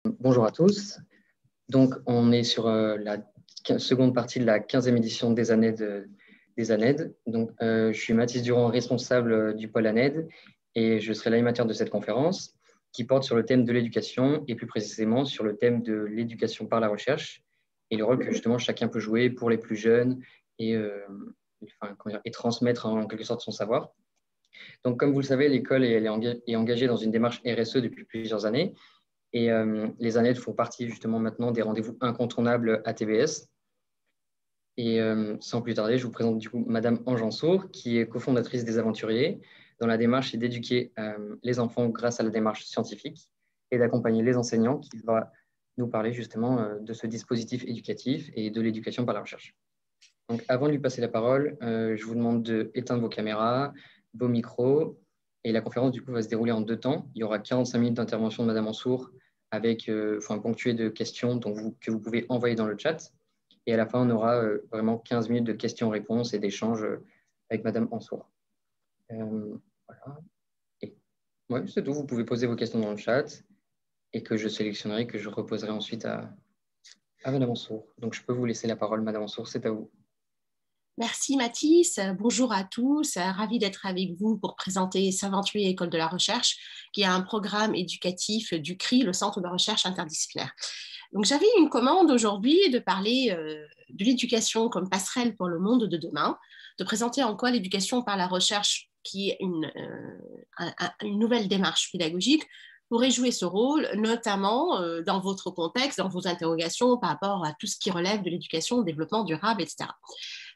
Bonjour à tous. Donc, on est sur la seconde partie de la 15e édition des ANED. Donc, je suis Mathis Durand, responsable du pôle ANED, et je serai l'animateur de cette conférence qui porte sur le thème de l'éducation et plus précisément sur le thème de l'éducation par la recherche et le rôle que justement chacun peut jouer pour les plus jeunes et, et transmettre en quelque sorte son savoir. Donc, comme vous le savez, l'école est engagée dans une démarche RSE depuis plusieurs années. Et les ANED font partie justement maintenant des rendez-vous incontournables à TVS. Et sans plus tarder, je vous présente du coup Madame Ange Ansour, qui est cofondatrice des Aventuriers, dont la démarche est d'éduquer les enfants grâce à la démarche scientifique et d'accompagner les enseignants qui va nous parler justement de ce dispositif éducatif et de l'éducation par la recherche. Donc avant de lui passer la parole, je vous demande d'éteindre vos caméras, vos micros. Et la conférence, du coup, va se dérouler en 2 temps. Il y aura 45 minutes d'intervention de Madame Ansour avec ponctué de questions que vous pouvez envoyer dans le chat. Et à la fin, on aura vraiment 15 minutes de questions-réponses et d'échanges avec Madame Ansour. Voilà. Et ouais, c'est tout. Vous pouvez poser vos questions dans le chat et que je sélectionnerai, que je reposerai ensuite à Madame Ansour. Donc, je peux vous laisser la parole, Madame Ansour, c'est à vous. Merci Mathis, bonjour à tous, ravi d'être avec vous pour présenter S'Aventurier École de la Recherche, qui est un programme éducatif du CRI, le Centre de recherche interdisciplinaire. Donc j'avais une commande aujourd'hui de parler de l'éducation comme passerelle pour le monde de demain, de présenter en quoi l'éducation par la recherche, qui est une nouvelle démarche pédagogique, pourrait jouer ce rôle, notamment dans votre contexte, dans vos interrogations par rapport à tout ce qui relève de l'éducation, développement durable, etc.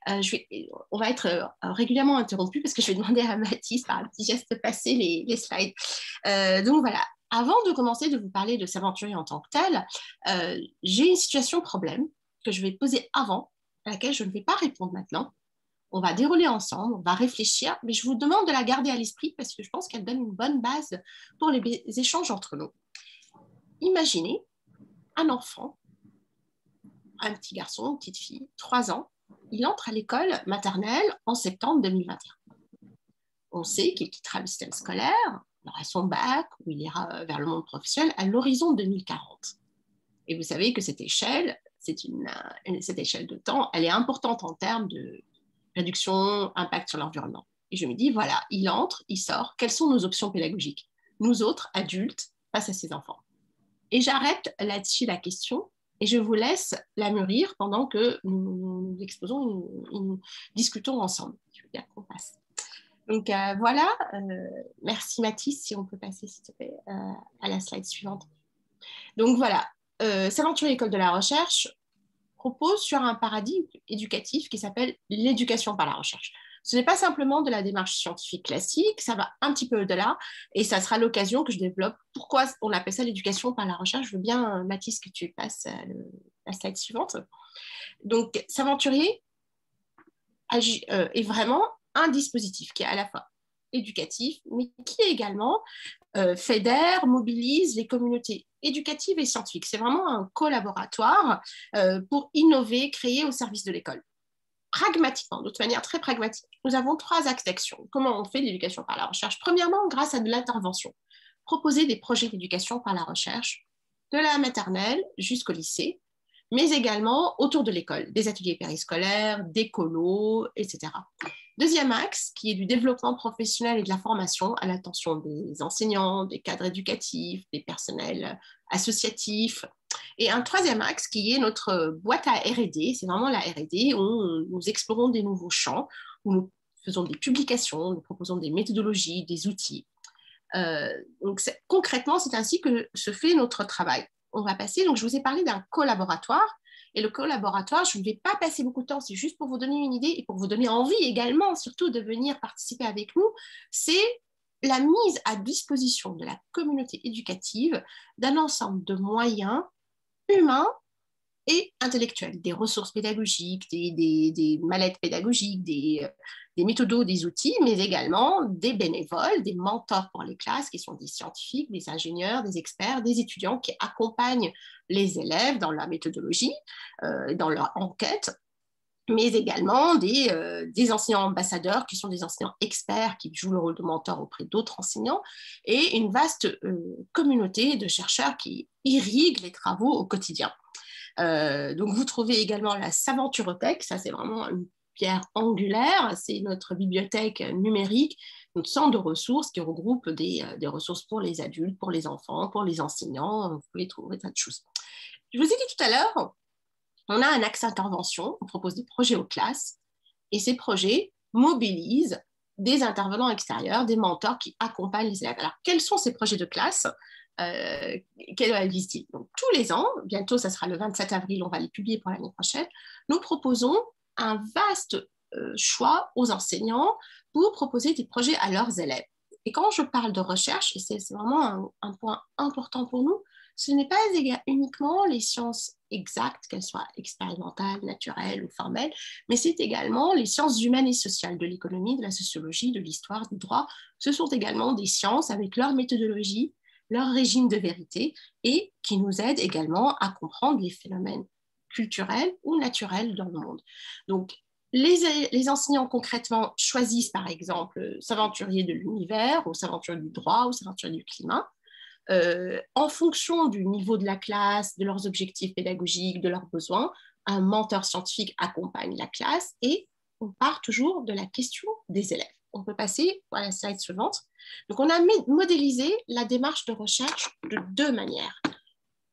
On va être régulièrement interrompu parce que je vais demander à Mathis par un petit geste passer les slides. Donc voilà, avant de commencer de vous parler de S'Aventurier en tant que tel, j'ai une situation problème que je vais poser avant, à laquelle je ne vais pas répondre maintenant. On va dérouler ensemble, on va réfléchir, mais je vous demande de la garder à l'esprit parce que je pense qu'elle donne une bonne base pour les échanges entre nous. Imaginez un enfant, un petit garçon, une petite fille, 3 ans, il entre à l'école maternelle en septembre 2021. On sait qu'il quittera le système scolaire, il aura son bac, ou il ira vers le monde professionnel à l'horizon 2040. Et vous savez que cette échelle de temps, elle est importante en termes de réduction, impact sur l'environnement. Et je me dis, voilà, il entre, il sort, quelles sont nos options pédagogiques, nous autres, adultes, face à ces enfants? Et j'arrête là-dessus la question et je vous laisse la mûrir pendant que nous exposons et nous discutons ensemble. Je veux bien qu'on passe. Donc voilà, merci Mathis, si on peut passer s'il te plaît à la slide suivante. Donc voilà, S'Aventurier École de la Recherche propose sur un paradigme éducatif qui s'appelle l'éducation par la recherche. Ce n'est pas simplement de la démarche scientifique classique, ça va un petit peu au-delà et ça sera l'occasion que je développe pourquoi on appelle ça l'éducation par la recherche. Je veux bien, Mathis, que tu passes la slide suivante. Donc, S'Aventurier est vraiment un dispositif qui est à la fois éducatif, mais qui également fédère, mobilise les communautés éducatives et scientifiques. C'est vraiment un collaboratoire pour innover, créer au service de l'école. Pragmatiquement, de toute manière très pragmatique, nous avons 3 axes d'action. Comment on fait de l'éducation par la recherche? Premièrement, grâce à de l'intervention. Proposer des projets d'éducation par la recherche, de la maternelle jusqu'au lycée, mais également autour de l'école, des ateliers périscolaires, des colos, etc. Deuxième axe, qui est du développement professionnel et de la formation à l'attention des enseignants, des cadres éducatifs, des personnels associatifs. Et un troisième axe qui est notre boîte à R&D, c'est vraiment la R&D où nous explorons des nouveaux champs, où nous faisons des publications, nous proposons des méthodologies, des outils. Donc concrètement, c'est ainsi que se fait notre travail. On va passer, donc je vous ai parlé d'un collaboratoire, et le collaboratoire, je ne vais pas passer beaucoup de temps, c'est juste pour vous donner une idée et pour vous donner envie également, surtout de venir participer avec nous, c'est la mise à disposition de la communauté éducative d'un ensemble de moyens humains et intellectuels, des ressources pédagogiques, des mallettes pédagogiques, des méthodos, des outils, mais également des bénévoles, des mentors pour les classes qui sont des scientifiques, des ingénieurs, des experts, des étudiants qui accompagnent les élèves dans la méthodologie, dans leur enquête, mais également des enseignants ambassadeurs qui sont des enseignants experts qui jouent le rôle de mentor auprès d'autres enseignants et une vaste communauté de chercheurs qui irriguent les travaux au quotidien. Donc, vous trouvez également la Saventurothèque, ça c'est vraiment une pierre angulaire, c'est notre bibliothèque numérique, notre centre de ressources qui regroupe des ressources pour les adultes, pour les enfants, pour les enseignants, vous pouvez trouver tas de choses. Je vous ai dit tout à l'heure, on a un axe intervention, on propose des projets aux classes, et ces projets mobilisent des intervenants extérieurs, des mentors qui accompagnent les élèves. Alors, quels sont ces projets de classe quelle visite. Donc, tous les ans, bientôt, ça sera le 27 avril, on va les publier pour l'année prochaine, nous proposons un vaste choix aux enseignants pour proposer des projets à leurs élèves. Et quand je parle de recherche, et c'est vraiment un point important pour nous, ce n'est pas uniquement les sciences exactes, qu'elles soient expérimentales, naturelles ou formelles, mais c'est également les sciences humaines et sociales, de l'économie, de la sociologie, de l'histoire, du droit. Ce sont également des sciences avec leur méthodologie, leur régime de vérité et qui nous aident également à comprendre les phénomènes culturels ou naturels dans le monde. Donc, les enseignants concrètement choisissent par exemple s'aventurier de l'univers ou s'aventurier du droit ou s'aventurier du climat. En fonction du niveau de la classe, de leurs objectifs pédagogiques, de leurs besoins, un mentor scientifique accompagne la classe et on part toujours de la question des élèves. On peut passer à la slide suivante. Donc, on a modélisé la démarche de recherche de deux manières.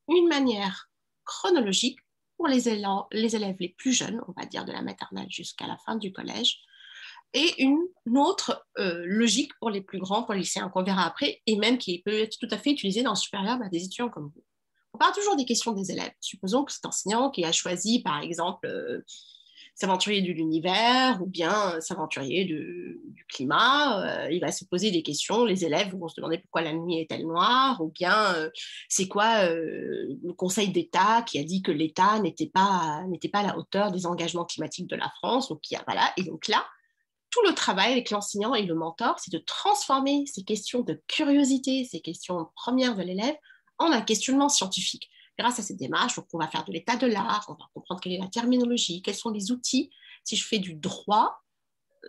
Une manière chronologique pour les élèves les plus jeunes, on va dire de la maternelle jusqu'à la fin du collège, et une autre logique pour les plus grands, pour les lycéens, qu'on verra après, et même qui peut être tout à fait utilisée dans le supérieur par des étudiants comme vous. On parle toujours des questions des élèves. Supposons que cet enseignant qui a choisi, par exemple, s'aventurier de l'univers ou bien s'aventurier du climat, il va se poser des questions. Les élèves vont se demander pourquoi la nuit est-elle noire ou bien c'est quoi le Conseil d'État qui a dit que l'État n'était pas à la hauteur des engagements climatiques de la France. Donc, voilà. Et donc là, tout le travail avec l'enseignant et le mentor, c'est de transformer ces questions de curiosité, ces questions premières de l'élève, en un questionnement scientifique. Grâce à cette démarche, on va faire de l'état de l'art, on va comprendre quelle est la terminologie, quels sont les outils. Si je fais du droit,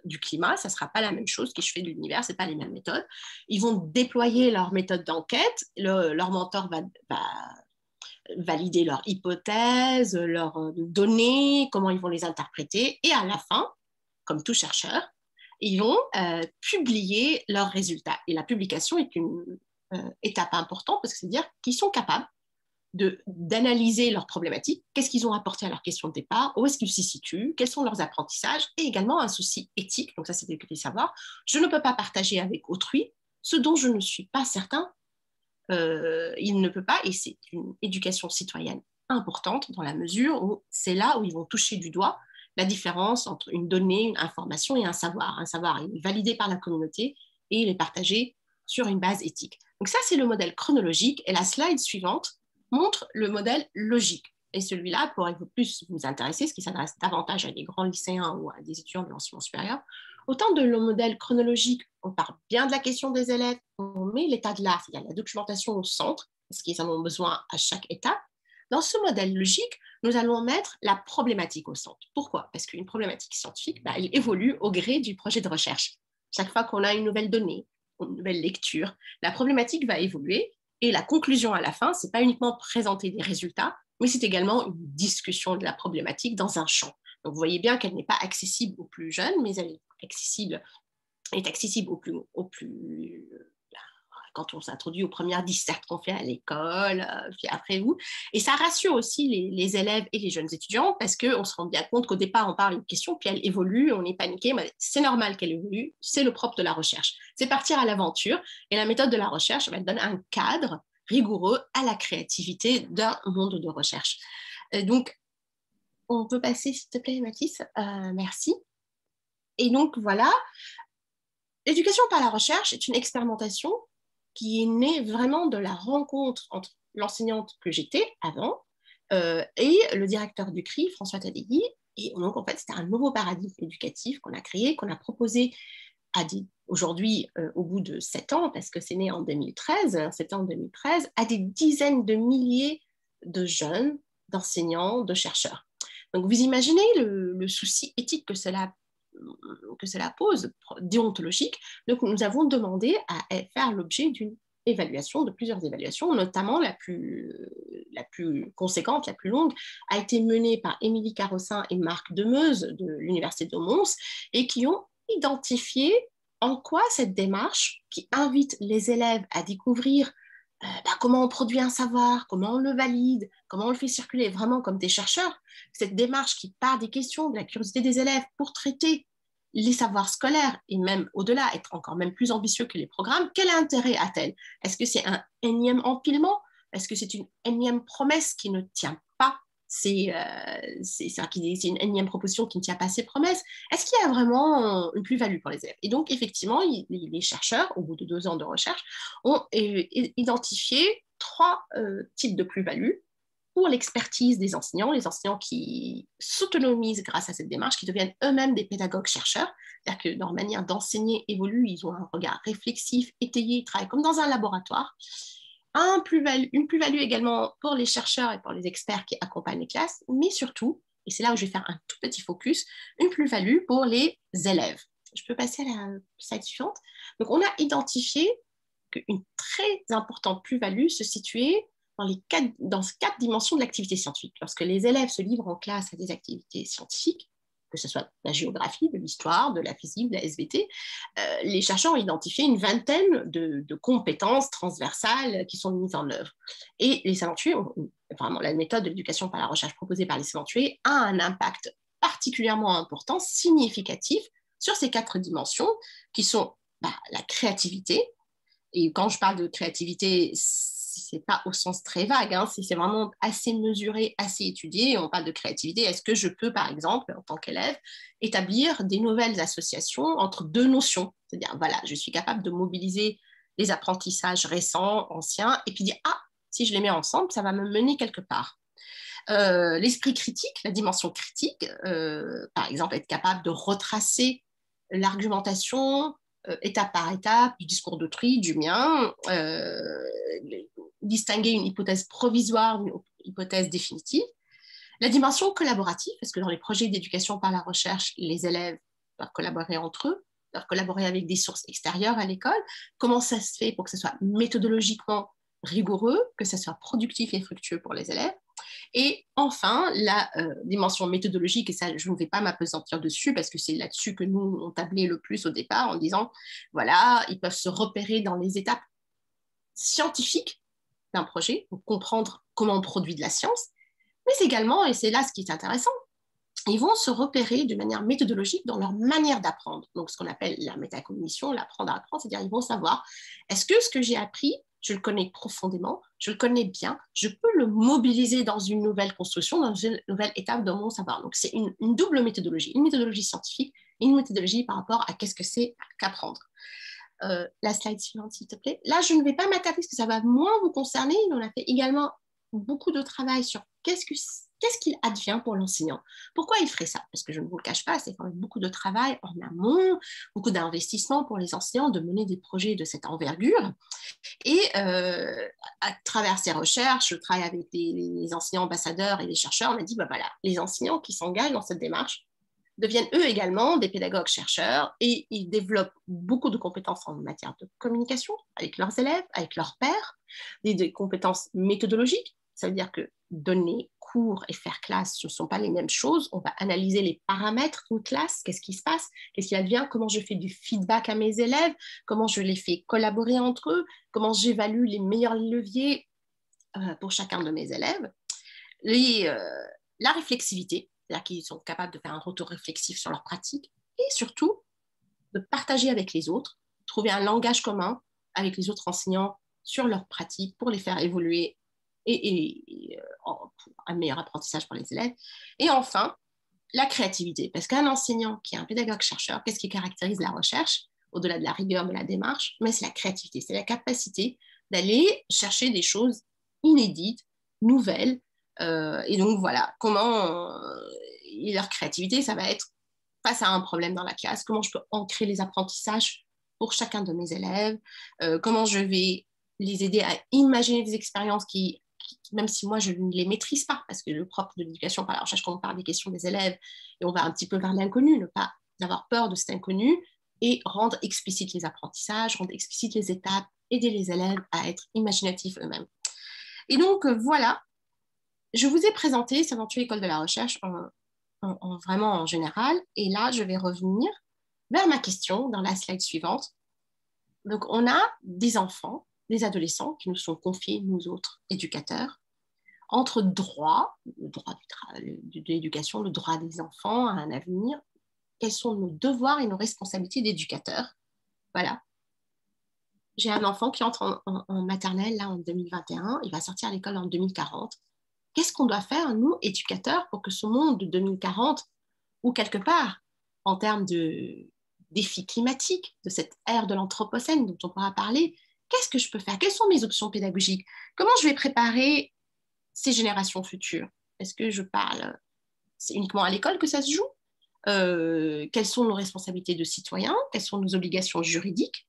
du climat, ça ne sera pas la même chose que si je fais de l'univers, ce n'est pas les mêmes méthodes. Ils vont déployer leur méthode d'enquête, leur mentor va valider leurs hypothèses, leurs données, comment ils vont les interpréter, et à la fin, comme tout chercheur, ils vont publier leurs résultats. Et la publication est une étape importante parce que c'est-à-dire qu'ils sont capables d'analyser leurs problématiques, qu'est-ce qu'ils ont apporté à leur question de départ, où est-ce qu'ils s'y situent, quels sont leurs apprentissages, et également un souci éthique, donc ça c'est de savoir, je ne peux pas partager avec autrui ce dont je ne suis pas certain, il ne peut pas, et c'est une éducation citoyenne importante dans la mesure où c'est là où ils vont toucher du doigt la différence entre une donnée, une information et un savoir. Un savoir est validé par la communauté et il est partagé sur une base éthique. Donc ça, c'est le modèle chronologique. Et la slide suivante montre le modèle logique. Et celui-là pourrait plus vous intéresser, ce qui s'adresse davantage à des grands lycéens ou à des étudiants de l'enseignement supérieur. Autant de le modèle chronologique, on part bien de la question des élèves, on met l'état de l'art, c'est-à-dire la documentation au centre, parce qu'ils en ont besoin à chaque étape. Dans ce modèle logique, nous allons mettre la problématique au centre. Pourquoi? Parce qu'une problématique scientifique, elle évolue au gré du projet de recherche. Chaque fois qu'on a une nouvelle donnée, une nouvelle lecture, la problématique va évoluer et la conclusion à la fin, ce n'est pas uniquement présenter des résultats, mais c'est également une discussion de la problématique dans un champ. Donc, vous voyez bien qu'elle n'est pas accessible aux plus jeunes, mais elle est accessible aux plus quand on s'introduit aux premières dissertes qu'on fait à l'école, puis après vous. Et ça rassure aussi les élèves et les jeunes étudiants parce qu'on se rend bien compte qu'au départ, on parle d'une question, puis elle évolue, on est paniqué, mais c'est normal qu'elle évolue, c'est le propre de la recherche. C'est partir à l'aventure et la méthode de la recherche va donner un cadre rigoureux à la créativité d'un monde de recherche. Donc, on peut passer, s'il te plaît, Mathis. Merci. Et donc, voilà. L'éducation par la recherche est une expérimentation qui est née vraiment de la rencontre entre l'enseignante que j'étais avant et le directeur du CRI, François Tadegui. Et donc, en fait, c'était un nouveau paradigme éducatif qu'on a créé, qu'on a proposé aujourd'hui, au bout de 7 ans, parce que c'est né en 2013, à des dizaines de milliers de jeunes, d'enseignants, de chercheurs. Donc, vous imaginez le souci éthique que cela pose, déontologique. Donc, nous avons demandé à faire l'objet d'une évaluation, de plusieurs évaluations, notamment la plus conséquente, la plus longue, a été menée par Émilie Carossin et Marc Demeuse de l'Université de Mons, et qui ont identifié en quoi cette démarche, qui invite les élèves à découvrir comment on produit un savoir, comment on le valide, comment on le fait circuler, vraiment comme des chercheurs, cette démarche qui part des questions, de la curiosité des élèves pour traiter les savoirs scolaires et même au-delà, être encore même plus ambitieux que les programmes, quel intérêt a-t-elle? Est-ce que c'est un énième empilement? Est-ce que c'est une énième promesse qui ne tient pas c'est une énième proposition qui ne tient pas ses promesses? Est-ce qu'il y a vraiment une plus-value pour les élèves? Et donc, effectivement, les chercheurs, au bout de 2 ans de recherche, ont identifié 3 types de plus-value pour l'expertise des enseignants, les enseignants qui s'autonomisent grâce à cette démarche, qui deviennent eux-mêmes des pédagogues-chercheurs, c'est-à-dire que leur manière d'enseigner évolue, ils ont un regard réflexif, étayé, ils travaillent comme dans un laboratoire. Une plus-value également pour les chercheurs et pour les experts qui accompagnent les classes, mais surtout, et c'est là où je vais faire un tout petit focus, une plus-value pour les élèves. Je peux passer à la slide suivante. Donc, on a identifié qu'une très importante plus-value se situait dans 4 dimensions de l'activité scientifique. Lorsque les élèves se livrent en classe à des activités scientifiques, que ce soit de la géographie, de l'histoire, de la physique, de la SVT, les chercheurs ont identifié une vingtaine de compétences transversales qui sont mises en œuvre. Et les éventués, vraiment la méthode de l'éducation par la recherche proposée par les éventués a un impact particulièrement important, significatif, sur ces 4 dimensions qui sont la créativité. Et quand je parle de créativité, c'est pas au sens très vague, hein, c'est vraiment assez mesuré, assez étudié. On parle de créativité. Est-ce que je peux, par exemple, en tant qu'élève, établir des nouvelles associations entre 2 notions? C'est-à-dire, voilà, je suis capable de mobiliser les apprentissages récents, anciens, et puis dire, si je les mets ensemble, ça va me mener quelque part. L'esprit critique, la dimension critique, par exemple, être capable de retracer l'argumentation étape par étape du discours d'autrui, du mien, distinguer une hypothèse provisoire d'une hypothèse définitive. La dimension collaborative, parce que dans les projets d'éducation par la recherche, les élèves doivent collaborer entre eux, doivent collaborer avec des sources extérieures à l'école. Comment ça se fait pour que ce soit méthodologiquement rigoureux, que ça soit productif et fructueux pour les élèves? Et enfin, la dimension méthodologique, et ça, je ne vais pas m'apesantir dessus parce que c'est là-dessus que nous, on tablait le plus au départ en disant, voilà, ils peuvent se repérer dans les étapes scientifiques d'un projet, pour comprendre comment on produit de la science, mais également, et c'est là ce qui est intéressant, ils vont se repérer de manière méthodologique dans leur manière d'apprendre. Donc, ce qu'on appelle la métacognition, l'apprendre à apprendre, c'est-à-dire ils vont savoir, est-ce que ce que j'ai appris, je le connais profondément, je le connais bien, je peux le mobiliser dans une nouvelle construction, dans une nouvelle étape de mon savoir. Donc, c'est une double méthodologie, une méthodologie scientifique et une méthodologie par rapport à qu'est-ce que c'est qu'apprendre. La slide suivante, s'il te plaît. Là, je ne vais pas m'attarder parce que ça va moins vous concerner. On a fait également beaucoup de travail sur qu'est-ce qu'il advient pour l'enseignant. Pourquoi il ferait ça? Parce que je ne vous le cache pas, c'est quand même beaucoup de travail en amont, beaucoup d'investissement pour les enseignants de mener des projets de cette envergure. Et à travers ces recherches, je travaille avec les enseignants ambassadeurs et les chercheurs. On a dit, voilà, les enseignants qui s'engagent dans cette démarche deviennent eux également des pédagogues-chercheurs et ils développent beaucoup de compétences en matière de communication avec leurs élèves, avec leurs pairs, des compétences méthodologiques. Ça veut dire que donner cours et faire classe, ce ne sont pas les mêmes choses. On va analyser les paramètres d'une classe, qu'est-ce qui se passe, qu'est-ce qui advient, comment je fais du feedback à mes élèves, comment je les fais collaborer entre eux, comment j'évalue les meilleurs leviers pour chacun de mes élèves. La réflexivité, c'est-à-dire qu'ils sont capables de faire un retour réflexif sur leur pratique, et surtout de partager avec les autres, trouver un langage commun avec les autres enseignants sur leur pratique pour les faire évoluer et un meilleur apprentissage pour les élèves. Et enfin, la créativité, parce qu'un enseignant qui est un pédagogue-chercheur, qu'est-ce qui caractérise la recherche, au-delà de la rigueur de la démarche, mais c'est la créativité, c'est la capacité d'aller chercher des choses inédites, nouvelles, et donc voilà, comment et leur créativité, ça va être face à un problème dans la classe, comment je peux ancrer les apprentissages pour chacun de mes élèves, comment je vais les aider à imaginer des expériences qui même si moi je ne les maîtrise pas, parce que le propre de l'éducation par la recherche, quand on parle des questions des élèves, et on va un petit peu vers l'inconnu, ne pas avoir peur de cet inconnu, et rendre explicites les apprentissages, rendre explicites les étapes, aider les élèves à être imaginatifs eux-mêmes. Et donc voilà, je vous ai présenté Saventuy École de la Recherche vraiment en général, et là je vais revenir vers ma question dans la slide suivante. Donc on a des enfants, des adolescents qui nous sont confiés, nous autres éducateurs, entre droit, le droit de l'éducation, le droit des enfants à un avenir, quels sont nos devoirs et nos responsabilités d'éducateurs. Voilà. J'ai un enfant qui entre en maternelle là, en 2021, il va sortir à l'école en 2040. Qu'est-ce qu'on doit faire, nous, éducateurs, pour que ce monde de 2040, ou quelque part, en termes de défis climatiques, de cette ère de l'anthropocène dont on pourra parler, qu'est-ce que je peux faire? Quelles sont mes options pédagogiques? Comment je vais préparer ces générations futures? Est-ce que je parle, c'est uniquement à l'école que ça se joue? Quelles sont nos responsabilités de citoyens? Quelles sont nos obligations juridiques?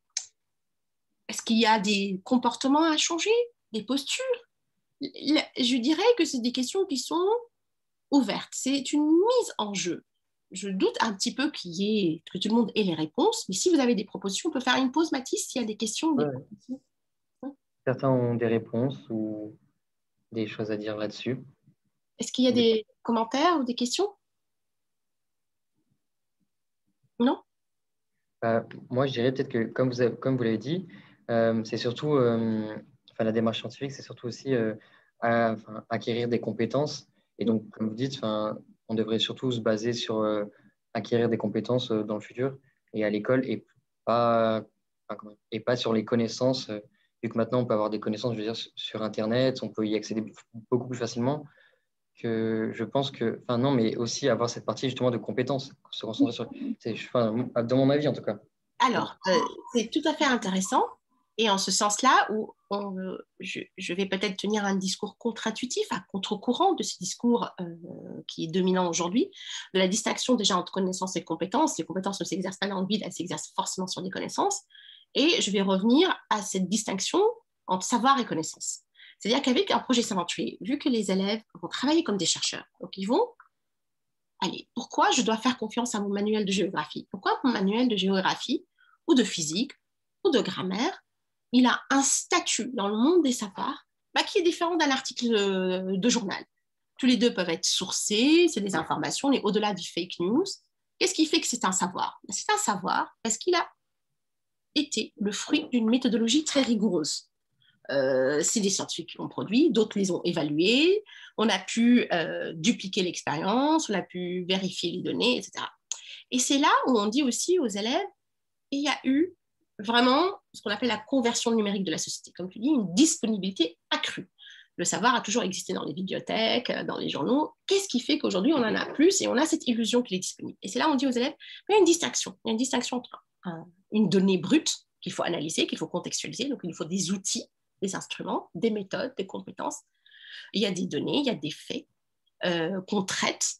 Est-ce qu'il y a des comportements à changer? Des postures? Je dirais que c'est des questions qui sont ouvertes. C'est une mise en jeu. Je doute un petit peu que tout le monde ait les réponses, mais si vous avez des propositions, on peut faire une pause, Mathis, s'il y a des questions, des propositions. Certains ont des réponses ou des choses à dire là-dessus. Est-ce qu'il y a des commentaires ou des questions? Non? Moi, je dirais peut-être que, comme vous l'avez dit, c'est surtout, la démarche scientifique, c'est surtout aussi acquérir des compétences. Et donc, comme vous dites, on devrait surtout se baser sur acquérir des compétences dans le futur et à l'école et pas sur les connaissances, vu que maintenant, on peut avoir des connaissances, je veux dire, sur Internet, on peut y accéder beaucoup plus facilement que je pense que, non, mais aussi avoir cette partie justement de compétences, se concentrer sur, dans mon avis en tout cas. Alors, c'est tout à fait intéressant. Et en ce sens-là, où je vais peut-être tenir un discours contre-intuitif, à contre-courant de ce discours qui est dominant aujourd'hui, de la distinction déjà entre connaissances et compétences. Les compétences ne s'exercent pas dans le vide, elles s'exercent forcément sur des connaissances. Et je vais revenir à cette distinction entre savoir et connaissance. C'est-à-dire qu'avec un projet Saventuy, vu que les élèves vont travailler comme des chercheurs, donc ils vont, allez, pourquoi je dois faire confiance à mon manuel de géographie? Pourquoi mon manuel de géographie ou de physique ou de grammaire, il a un statut dans le monde des savoirs qui est différent d'un article de journal. Tous les deux peuvent être sourcés, c'est des informations, on est au-delà du fake news. Qu'est-ce qui fait que c'est un savoir? C'est un savoir parce qu'il a été le fruit d'une méthodologie très rigoureuse. C'est des scientifiques qui l'ont produit, d'autres les ont évalués, on a pu dupliquer l'expérience, on a pu vérifier les données, etc. Et c'est là où on dit aussi aux élèves, il y a eu vraiment ce qu'on appelle la conversion numérique de la société, comme tu dis, une disponibilité accrue. Le savoir a toujours existé dans les bibliothèques, dans les journaux. Qu'est-ce qui fait qu'aujourd'hui, on en a plus et on a cette illusion qu'il est disponible? Et c'est là où on dit aux élèves, il y a une distinction. Il y a une distinction entre une donnée brute qu'il faut analyser, qu'il faut contextualiser. Donc, il faut des outils, des instruments, des méthodes, des compétences. Il y a des données, il y a des faits qu'on traite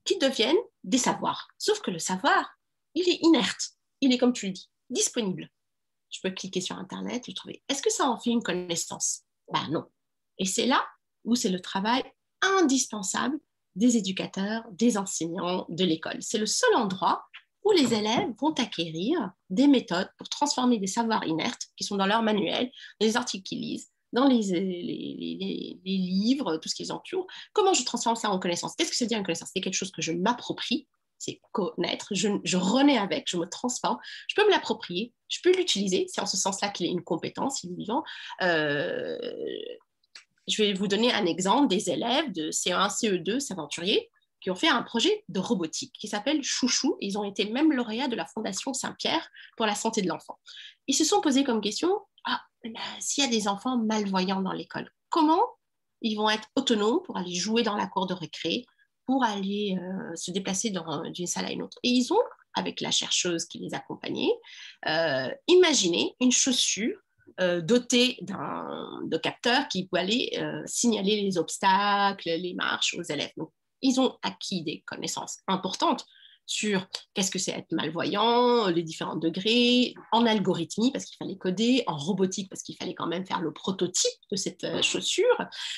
qui deviennent des savoirs. Sauf que le savoir, il est inerte. Il est, comme tu le dis, disponible. Je peux cliquer sur Internet et trouver. Est-ce que ça en fait une connaissance? Ben non. Et c'est là où c'est le travail indispensable des éducateurs, des enseignants, de l'école. C'est le seul endroit où les élèves vont acquérir des méthodes pour transformer des savoirs inertes qui sont dans leur manuel, dans les articles qu'ils lisent, dans les livres, tout ce qu'ils entourent. Comment je transforme ça en connaissance? Qu'est-ce que ça veut dire une connaissance? C'est quelque chose que je m'approprie, c'est connaître, je renais avec, je me transforme, je peux me l'approprier, je peux l'utiliser, c'est en ce sens-là qu'il est une compétence, il est vivant. Je vais vous donner un exemple des élèves de CE1, CE2, Saventurier, qui ont fait un projet de robotique qui s'appelle Chouchou. Ils ont été même lauréats de la Fondation Saint-Pierre pour la santé de l'enfant. Ils se sont posés comme question, s'il y a des enfants malvoyants dans l'école, comment ils vont être autonomes pour aller jouer dans la cour de récré, pour aller se déplacer d'une salle à une autre? Et ils ont, avec la chercheuse qui les accompagnait, imaginé une chaussure dotée de capteurs qui peut aller signaler les obstacles, les marches aux élèves. Donc, ils ont acquis des connaissances importantes, sur qu'est-ce que c'est être malvoyant, les différents degrés, en algorithmie parce qu'il fallait coder, en robotique parce qu'il fallait quand même faire le prototype de cette chaussure.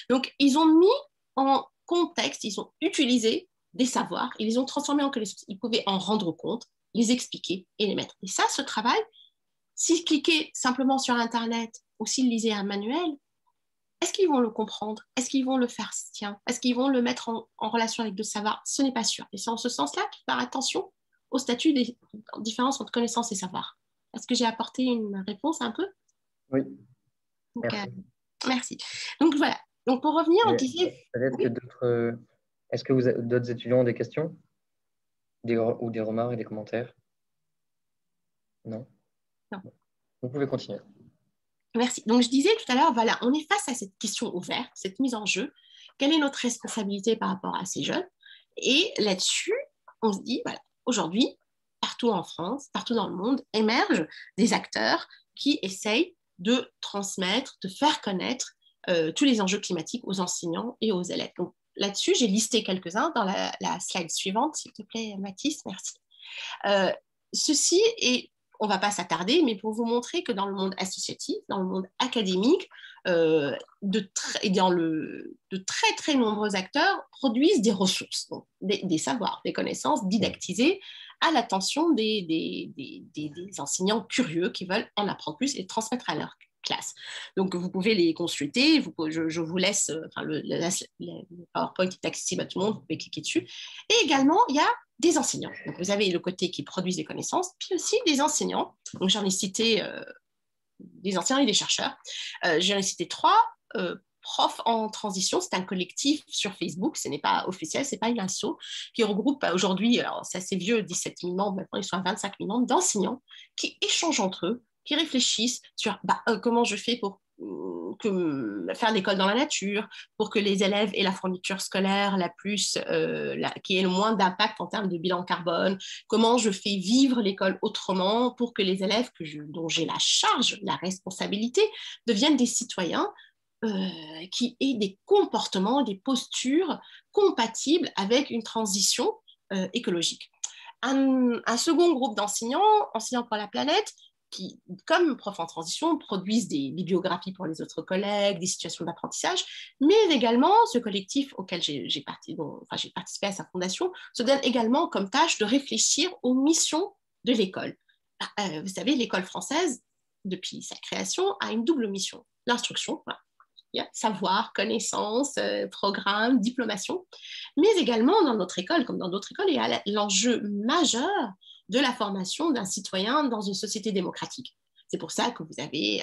Donc, ils ont mis en contexte, ils ont utilisé des savoirs, ils les ont transformés en connaissances. Ils pouvaient en rendre compte, les expliquer et les mettre. Et ça, ce travail, s'ils cliquaient simplement sur Internet ou s'ils lisaient un manuel, est-ce qu'ils vont le comprendre? Est-ce qu'ils vont le faire sien? Est-ce qu'ils vont le mettre en relation avec d'autres savoirs? Ce n'est pas sûr. Et c'est en ce sens-là qu'il faut faire attention au statut des différences entre connaissances et savoirs. Est-ce que j'ai apporté une réponse un peu? Oui, Donc, merci. merci. Donc voilà. Donc pour revenir, on disait... Peut-être que d'autres... Est-ce que d'autres étudiants ont des questions ou des remarques et des commentaires? Non? Non. Vous pouvez continuer. Merci. Donc, je disais tout à l'heure, voilà, on est face à cette question ouverte, cette mise en jeu. Quelle est notre responsabilité par rapport à ces jeunes? Et là-dessus, on se dit, voilà, aujourd'hui, partout en France, partout dans le monde, émergent des acteurs qui essayent de transmettre, de faire connaître tous les enjeux climatiques aux enseignants et aux élèves. Donc, là-dessus, j'ai listé quelques-uns dans la slide suivante, s'il te plaît, Mathis, merci. Ceci est, on ne va pas s'attarder, mais pour vous montrer que dans le monde associatif, dans le monde académique, de très très nombreux acteurs produisent des ressources, donc des savoirs, des connaissances didactisées à l'attention des enseignants curieux qui veulent en apprendre plus et transmettre à leur classe. Donc, vous pouvez les consulter. Je vous laisse, le PowerPoint est accessible à tout le monde, vous pouvez cliquer dessus. Et également, il y a des enseignants. Donc, vous avez le côté qui produisent des connaissances, puis aussi des enseignants. Donc, j'en ai cité des enseignants et des chercheurs. J'en ai cité 3. Profs en transition, c'est un collectif sur Facebook, ce n'est pas officiel, ce n'est pas une asso, qui regroupe aujourd'hui, alors c'est assez vieux, 17 000 membres, maintenant ils sont à 25 000 membres, d'enseignants qui échangent entre eux, qui réfléchissent sur comment je fais pour faire l'école dans la nature, pour que les élèves aient la fourniture scolaire qui ait le moins d'impact en termes de bilan carbone, comment je fais vivre l'école autrement pour que les élèves dont j'ai la charge, la responsabilité, deviennent des citoyens qui aient des comportements, des postures compatibles avec une transition écologique. Un second groupe d'enseignants, enseignants pour la planète, qui, comme profs en transition, produisent des bibliographies pour les autres collègues, des situations d'apprentissage, mais également ce collectif auquel j'ai participé à sa fondation se donne également comme tâche de réfléchir aux missions de l'école. Vous savez, l'école française, depuis sa création, a une double mission. L'instruction, voilà. Savoir, connaissance, programme, diplomation, mais également dans notre école, comme dans d'autres écoles, il y a l'enjeu majeur de la formation d'un citoyen dans une société démocratique. C'est pour ça que vous avez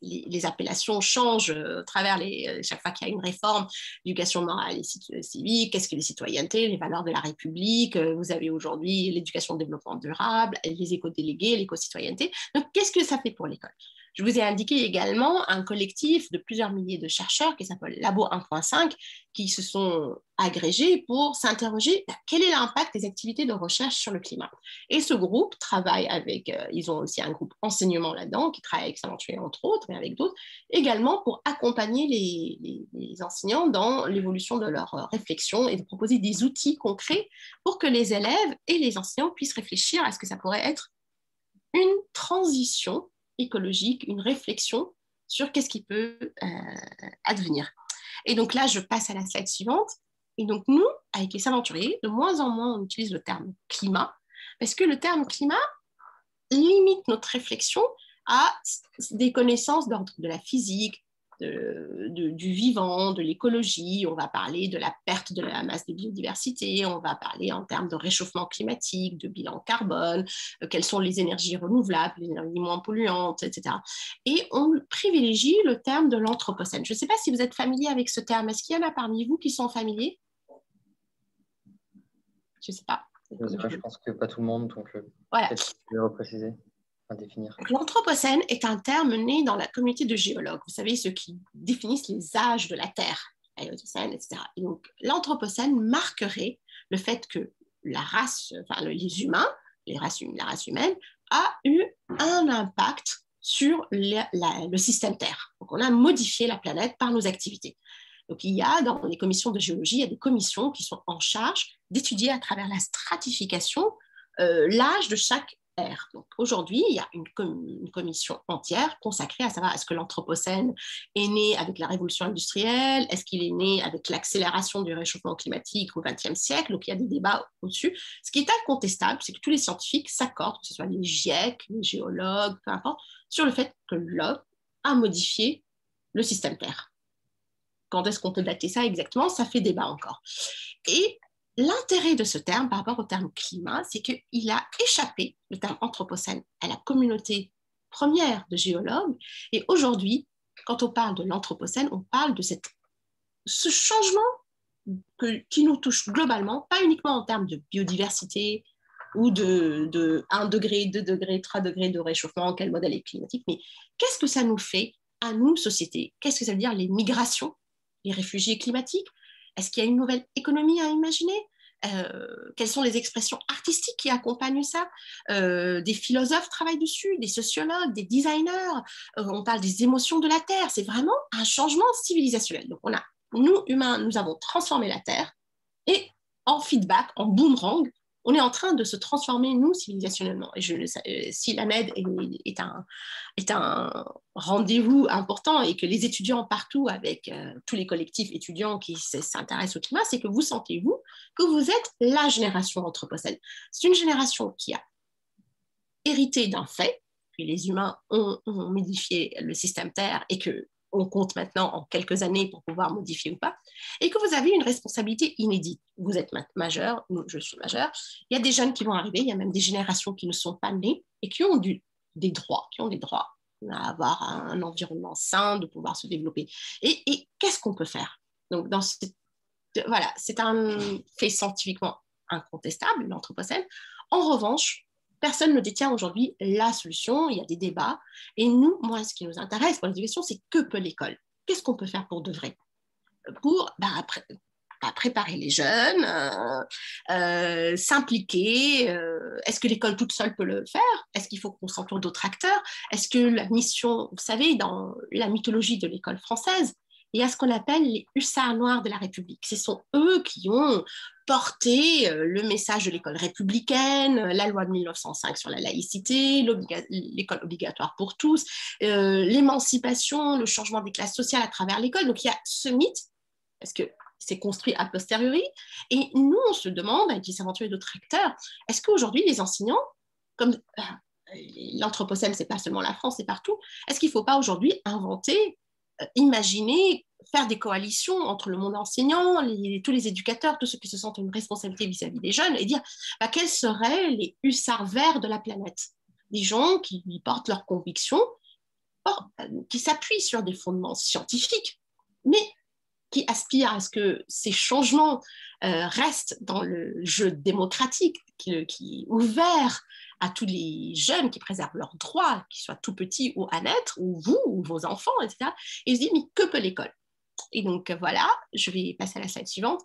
les appellations changent à travers chaque fois qu'il y a une réforme, l'éducation morale et civique, qu'est-ce que les citoyennetés, les valeurs de la République, vous avez aujourd'hui l'éducation au développement durable, les éco-délégués, l'éco-citoyenneté. Donc, qu'est-ce que ça fait pour l'école? Je vous ai indiqué également un collectif de plusieurs milliers de chercheurs qui s'appelle Labo 1.5 qui se sont agrégés pour s'interroger quel est l'impact des activités de recherche sur le climat. Et ce groupe travaille ils ont aussi un groupe enseignement là-dedans qui travaille avec Saventué entre autres, mais avec d'autres, également pour accompagner les enseignants dans l'évolution de leur réflexion et de proposer des outils concrets pour que les élèves et les enseignants puissent réfléchir à ce que ça pourrait être une transition écologique, une réflexion sur qu'est-ce qui peut advenir. Et donc là, je passe à la slide suivante. Et donc nous, avec les Saventuriers, de moins en moins, on utilise le terme climat, parce que le terme climat limite notre réflexion à des connaissances d'ordre de la physique, du vivant, de l'écologie, on va parler de la perte de la masse de biodiversité, on va parler en termes de réchauffement climatique, de bilan carbone, quelles sont les énergies renouvelables, les énergies moins polluantes, etc. Et on privilégie le terme de l'anthropocène. Je ne sais pas si vous êtes familier avec ce terme. Est-ce qu'il y en a parmi vous qui sont familiers? Je ne sais pas. Je pense que pas tout le monde, donc voilà. Peut-être que je vais repréciser. Définir. L'anthropocène est un terme né dans la communauté de géologues, vous savez, ceux qui définissent les âges de la Terre, l'Anthropocène, etc. Et donc, l'anthropocène marquerait le fait que les humains, la race humaine, a eu un impact sur le système Terre. Donc, on a modifié la planète par nos activités. Donc, il y a dans les commissions de géologie, il y a des commissions qui sont en charge d'étudier à travers la stratification l'âge de chaque ère. Donc, aujourd'hui, il y a une commission entière consacrée à savoir est-ce que l'Anthropocène est né avec la révolution industrielle, est-ce qu'il est né avec l'accélération du réchauffement climatique au XXe siècle. Donc, il y a des débats au-dessus. Ce qui est incontestable, c'est que tous les scientifiques s'accordent, que ce soit les GIEC, les géologues, peu importe, sur le fait que l'homme a modifié le système Terre. Quand est-ce qu'on peut dater ça exactement? Ça fait débat encore. Et l'intérêt de ce terme par rapport au terme climat, c'est qu'il a échappé, le terme anthropocène, à la communauté première de géologues. Et aujourd'hui, quand on parle de l'anthropocène, on parle de ce changement qui nous touche globalement, pas uniquement en termes de biodiversité ou de 1 degré, 2 degrés, 3 degrés de réchauffement, quel modèle est climatique, mais qu'est-ce que ça nous fait à nous, société? Qu'est-ce que ça veut dire les migrations, les réfugiés climatiques? Est-ce qu'il y a une nouvelle économie à imaginer? Quelles sont les expressions artistiques qui accompagnent ça? Des philosophes travaillent dessus, des sociologues, des designers. On parle des émotions de la Terre. C'est vraiment un changement civilisationnel. Donc, nous, humains, nous avons transformé la Terre et en feedback, en boomerang, on est en train de se transformer, nous, civilisationnellement. Et si l'ANED est un rendez-vous important et que les étudiants partout, avec tous les collectifs étudiants qui s'intéressent au climat, c'est que vous sentez, vous, que vous êtes la génération anthropocène. C'est une génération qui a hérité d'un fait, que les humains ont modifié le système Terre et que on compte maintenant en quelques années pour pouvoir modifier ou pas, et que vous avez une responsabilité inédite. Vous êtes majeur, je suis majeur, il y a des jeunes qui vont arriver, il y a même des générations qui ne sont pas nées et qui ont des droits à avoir un environnement sain, de pouvoir se développer. Et qu'est-ce qu'on peut faire? Donc, voilà, c'est un fait scientifiquement incontestable, l'Anthropocène. En revanche, personne ne détient aujourd'hui la solution, il y a des débats. Et nous, moi, ce qui nous intéresse pour l'éducation, c'est que peut l'école? Qu'est-ce qu'on peut faire pour de vrai? Pour préparer les jeunes, s'impliquer. Est-ce que l'école toute seule peut le faire? Est-ce qu'il faut qu'on s'entoure d'autres acteurs? Est-ce que la mission, vous savez, dans la mythologie de l'école française, il y a ce qu'on appelle les hussards noirs de la République. Ce sont eux qui ont porté le message de l'école républicaine, la loi de 1905 sur la laïcité, l'école obligatoire pour tous, l'émancipation, le changement des classes sociales à travers l'école. Donc il y a ce mythe, parce que c'est construit a posteriori, et nous on se demande, avec les aventuriers d'autres acteurs, est-ce qu'aujourd'hui les enseignants, comme l'Anthropocène, c'est pas seulement la France, c'est partout, est-ce qu'il ne faut pas aujourd'hui inventer, imaginer, faire des coalitions entre le monde enseignant, tous les éducateurs, tous ceux qui se sentent une responsabilité vis-à-vis des jeunes, et dire quels seraient les hussards verts de la planète? Des gens qui portent leurs convictions, qui s'appuient sur des fondements scientifiques, mais qui aspirent à ce que ces changements restent dans le jeu démocratique, qui est ouvert à tous les jeunes, qui préservent leurs droits, qu'ils soient tout petits ou à naître, ou vous, ou vos enfants, etc. Et je dis, mais que peut l'école? Et donc voilà, je vais passer à la slide suivante.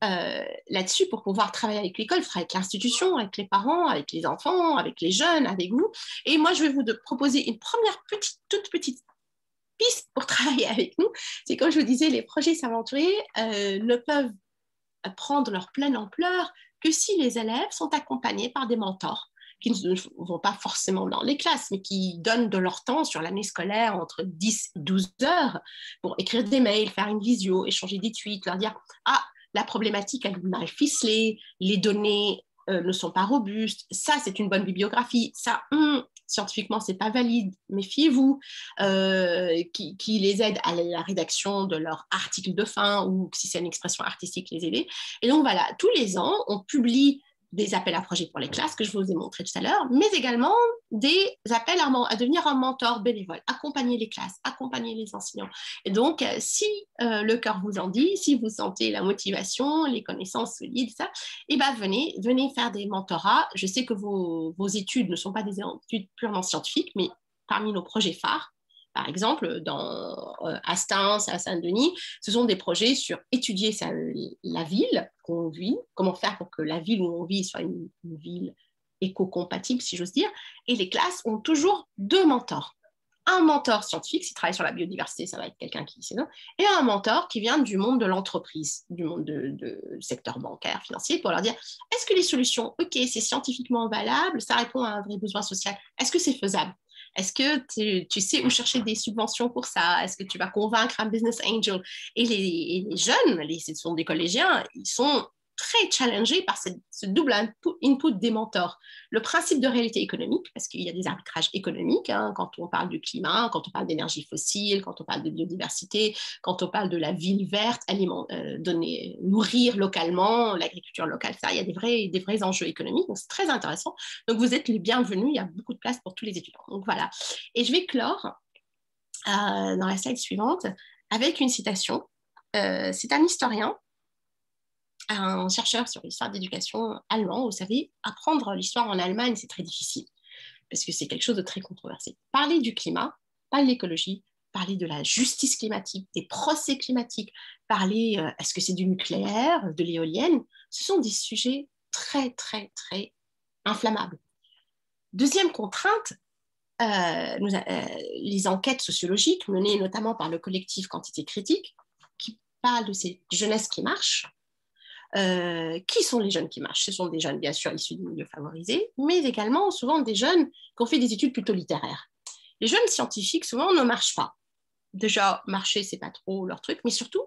Là-dessus, pour pouvoir travailler avec l'école, il faudra avec l'institution, avec les parents, avec les enfants, avec les jeunes, avec nous. Et moi, je vais vous proposer une première toute petite piste pour travailler avec nous. C'est comme je vous disais, les projets s'aventuriers ne peuvent prendre leur pleine ampleur que si les élèves sont accompagnés par des mentors qui ne vont pas forcément dans les classes, mais qui donnent de leur temps sur l'année scolaire entre 10 et 12 heures pour écrire des mails, faire une visio, échanger des tweets, leur dire « Ah, la problématique, elle est mal ficelée, les données ne sont pas robustes, ça, c'est une bonne bibliographie, ça, scientifiquement, c'est pas valide, méfiez-vous, qui les aide à la rédaction de leur article de fin ou si c'est une expression artistique, les aider. » Et donc voilà, tous les ans, on publie des appels à projets pour les classes que je vous ai montré tout à l'heure, mais également des appels à devenir un mentor bénévole, accompagner les classes, accompagner les enseignants. Et donc, si le cœur vous en dit, si vous sentez la motivation, les connaissances solides, ça, et ben venez faire des mentorats. Je sais que vos études ne sont pas des études purement scientifiques, mais parmi nos projets phares, par exemple, à Stains, à Saint-Denis, ce sont des projets sur étudier la ville où on vit, comment faire pour que la ville où on vit soit une ville éco-compatible, si j'ose dire. Et les classes ont toujours 2 mentors. un mentor scientifique, s'il travaille sur la biodiversité, ça va être quelqu'un qui sait, et un mentor qui vient du monde de l'entreprise, du monde du secteur bancaire, financier, pour leur dire, est-ce que les solutions, ok, c'est scientifiquement valable, ça répond à un vrai besoin social, est-ce que c'est faisable? Est-ce que tu sais où chercher des subventions pour ça? Est-ce que tu vas convaincre un business angel? Et les jeunes, ce sont des collégiens, ils sont très challengés par ce double input des mentors. Le principe de réalité économique, parce qu'il y a des arbitrages économiques, hein, quand on parle du climat, quand on parle d'énergie fossile, quand on parle de biodiversité, quand on parle de la ville verte, nourrir localement, l'agriculture locale, ça, il y a des vrais enjeux économiques, donc c'est très intéressant. Donc vous êtes les bienvenus, il y a beaucoup de place pour tous les étudiants. Donc voilà. Et je vais clore dans la slide suivante avec une citation. C'est un historien, un chercheur sur l'histoire d'éducation allemand. Vous savez, apprendre l'histoire en Allemagne, c'est très difficile parce que c'est quelque chose de très controversé. Parler du climat, parler de l'écologie, parler de la justice climatique, des procès climatiques, parler est-ce que c'est du nucléaire, de l'éolienne, ce sont des sujets très, très, très inflammables. Deuxième contrainte, les enquêtes sociologiques menées notamment par le collectif Quantité Critique, qui parle de ces jeunesses qui marchent. Qui sont les jeunes qui marchent? Ce sont des jeunes, bien sûr, issus des milieux favorisés, mais également souvent des jeunes qui ont fait des études plutôt littéraires. Les jeunes scientifiques, souvent, ne marchent pas. Déjà, marcher, c'est pas trop leur truc, mais surtout,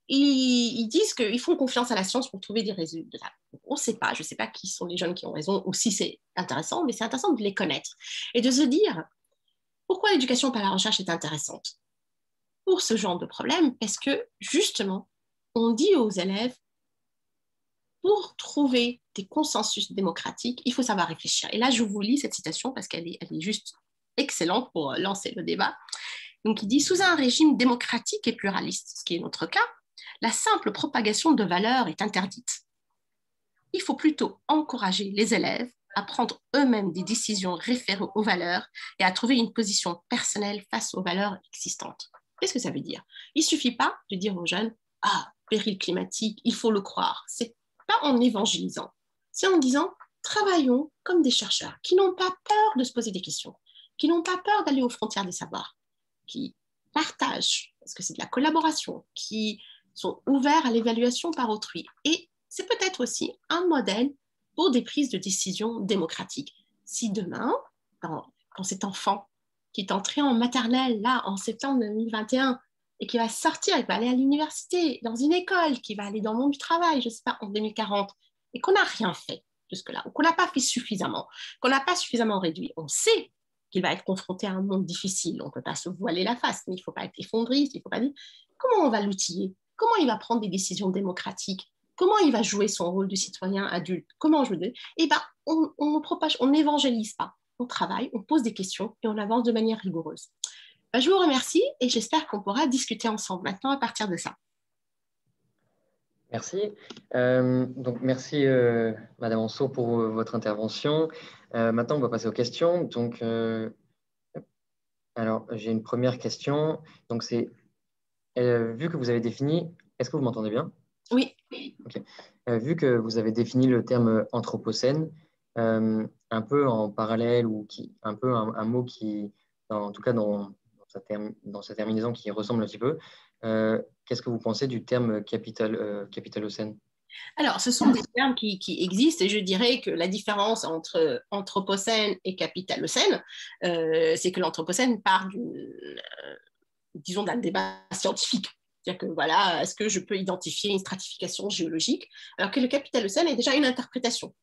ils disent qu'ils font confiance à la science pour trouver des résultats. On ne sait pas, je ne sais pas qui sont les jeunes qui ont raison, ou si c'est intéressant, mais c'est intéressant de les connaître et de se dire pourquoi l'éducation par la recherche est intéressante pour ce genre de problème, parce que justement, on dit aux élèves, pour trouver des consensus démocratiques, il faut savoir réfléchir. Et là, je vous lis cette citation parce qu'elle est juste excellente pour lancer le débat. Donc, il dit, sous un régime démocratique et pluraliste, ce qui est notre cas, la simple propagation de valeurs est interdite. Il faut plutôt encourager les élèves à prendre eux-mêmes des décisions référées aux valeurs et à trouver une position personnelle face aux valeurs existantes. Qu'est-ce que ça veut dire? Il ne suffit pas de dire aux jeunes, ah, péril climatique, il faut le croire. C'est pas en évangélisant, c'est en disant, travaillons comme des chercheurs qui n'ont pas peur de se poser des questions, qui n'ont pas peur d'aller aux frontières des savoirs, qui partagent, parce que c'est de la collaboration, qui sont ouverts à l'évaluation par autrui. Et c'est peut-être aussi un modèle pour des prises de décision démocratiques. Si demain, quand cet enfant qui est entré en maternelle, là, en septembre 2021, et qui va sortir, qui va aller à l'université, dans une école, qui va aller dans le monde du travail, je ne sais pas, en 2040, et qu'on n'a rien fait jusque-là, ou qu'on n'a pas fait suffisamment, qu'on n'a pas suffisamment réduit, on sait qu'il va être confronté à un monde difficile. On ne peut pas se voiler la face, mais il ne faut pas être effondriste, il ne faut pas dire comment on va l'outiller, comment il va prendre des décisions démocratiques, comment il va jouer son rôle de citoyen adulte, comment je veux dire. Eh bien, on n'évangélise pas, on travaille, on pose des questions et on avance de manière rigoureuse. Ben, je vous remercie et j'espère qu'on pourra discuter ensemble maintenant à partir de ça. Merci. Donc, merci, Madame Anso, pour votre intervention. Maintenant, on va passer aux questions. Donc, alors, j'ai une première question. Donc, c'est, vu que vous avez défini, est-ce que vous m'entendez bien? Oui. Okay. Vu que vous avez défini le terme anthropocène, un peu en parallèle ou un peu un mot qui, en tout cas dans sa terminaison, qui ressemble un petit peu, qu'est-ce que vous pensez du terme capitalocène? Alors, ce sont des termes qui existent et je dirais que la différence entre anthropocène et capitalocène, c'est que l'anthropocène part disons, d'un débat scientifique. C'est-à-dire que voilà, est-ce que je peux identifier une stratification géologique, alors que le capitalocène est déjà une interprétation.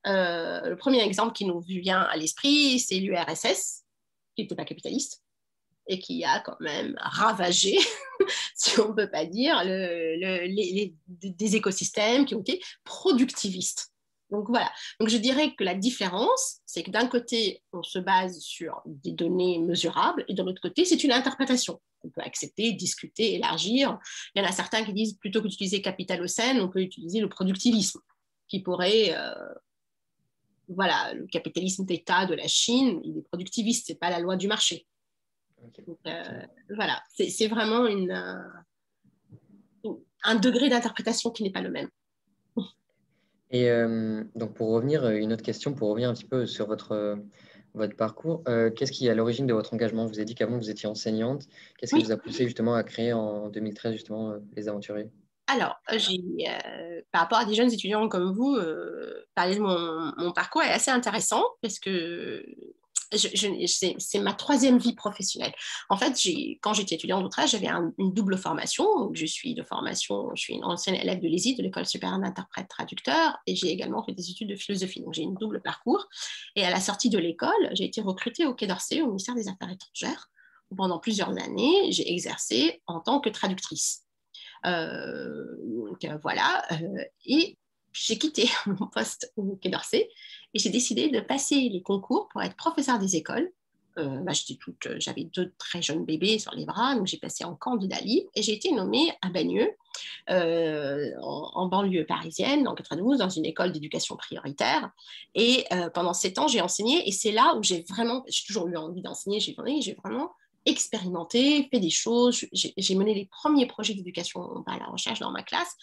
Le premier exemple qui nous vient à l'esprit, c'est l'URSS, qui n'était pas capitaliste et qui a quand même ravagé, si on ne peut pas dire, des écosystèmes qui ont été productivistes. Donc voilà. Donc je dirais que la différence, c'est que d'un côté, on se base sur des données mesurables et de l'autre côté, c'est une interprétation. On peut accepter, discuter, élargir. Il y en a certains qui disent plutôt que d'utiliser capitalocène, on peut utiliser le productivisme, qui pourrait voilà, le capitalisme d'État de la Chine, il est productiviste, c'est pas la loi du marché. Okay. Donc, voilà, c'est vraiment un degré d'interprétation qui n'est pas le même. Et donc pour revenir, une autre question, pour revenir un petit peu sur votre votre parcours. Qu'est-ce qui est à l'origine de votre engagement? Vous avez dit qu'avant, vous étiez enseignante. Qu'est-ce qui Oui. vous a poussé justement à créer en 2013 justement les Aventuriers? Alors, par rapport à des jeunes étudiants comme vous, parler de mon parcours est assez intéressant parce que c'est ma troisième vie professionnelle. En fait, quand j'étais étudiante d'outrage, j'avais une double formation. Donc, je suis une ancienne élève de l'ESI, de l'École supérieure d'interprète traducteur, et j'ai également fait des études de philosophie. Donc, j'ai une double parcours. Et à la sortie de l'école, j'ai été recrutée au Quai d'Orsay, au ministère des Affaires étrangères. Pendant plusieurs années, j'ai exercé en tant que traductrice. Voilà. Et j'ai quitté mon poste au Quai d'Orsay et j'ai décidé de passer les concours pour être professeur des écoles. J'avais 2 très jeunes bébés sur les bras, donc j'ai passé en candidat libre et j'ai été nommée à Bagneux, en banlieue parisienne, en 92, dans une école d'éducation prioritaire. Et pendant 7 ans, j'ai enseigné et c'est là où j'ai toujours eu envie d'enseigner, j'ai vraiment expérimenté, fait des choses. J'ai mené les premiers projets d'éducation par la recherche dans ma classe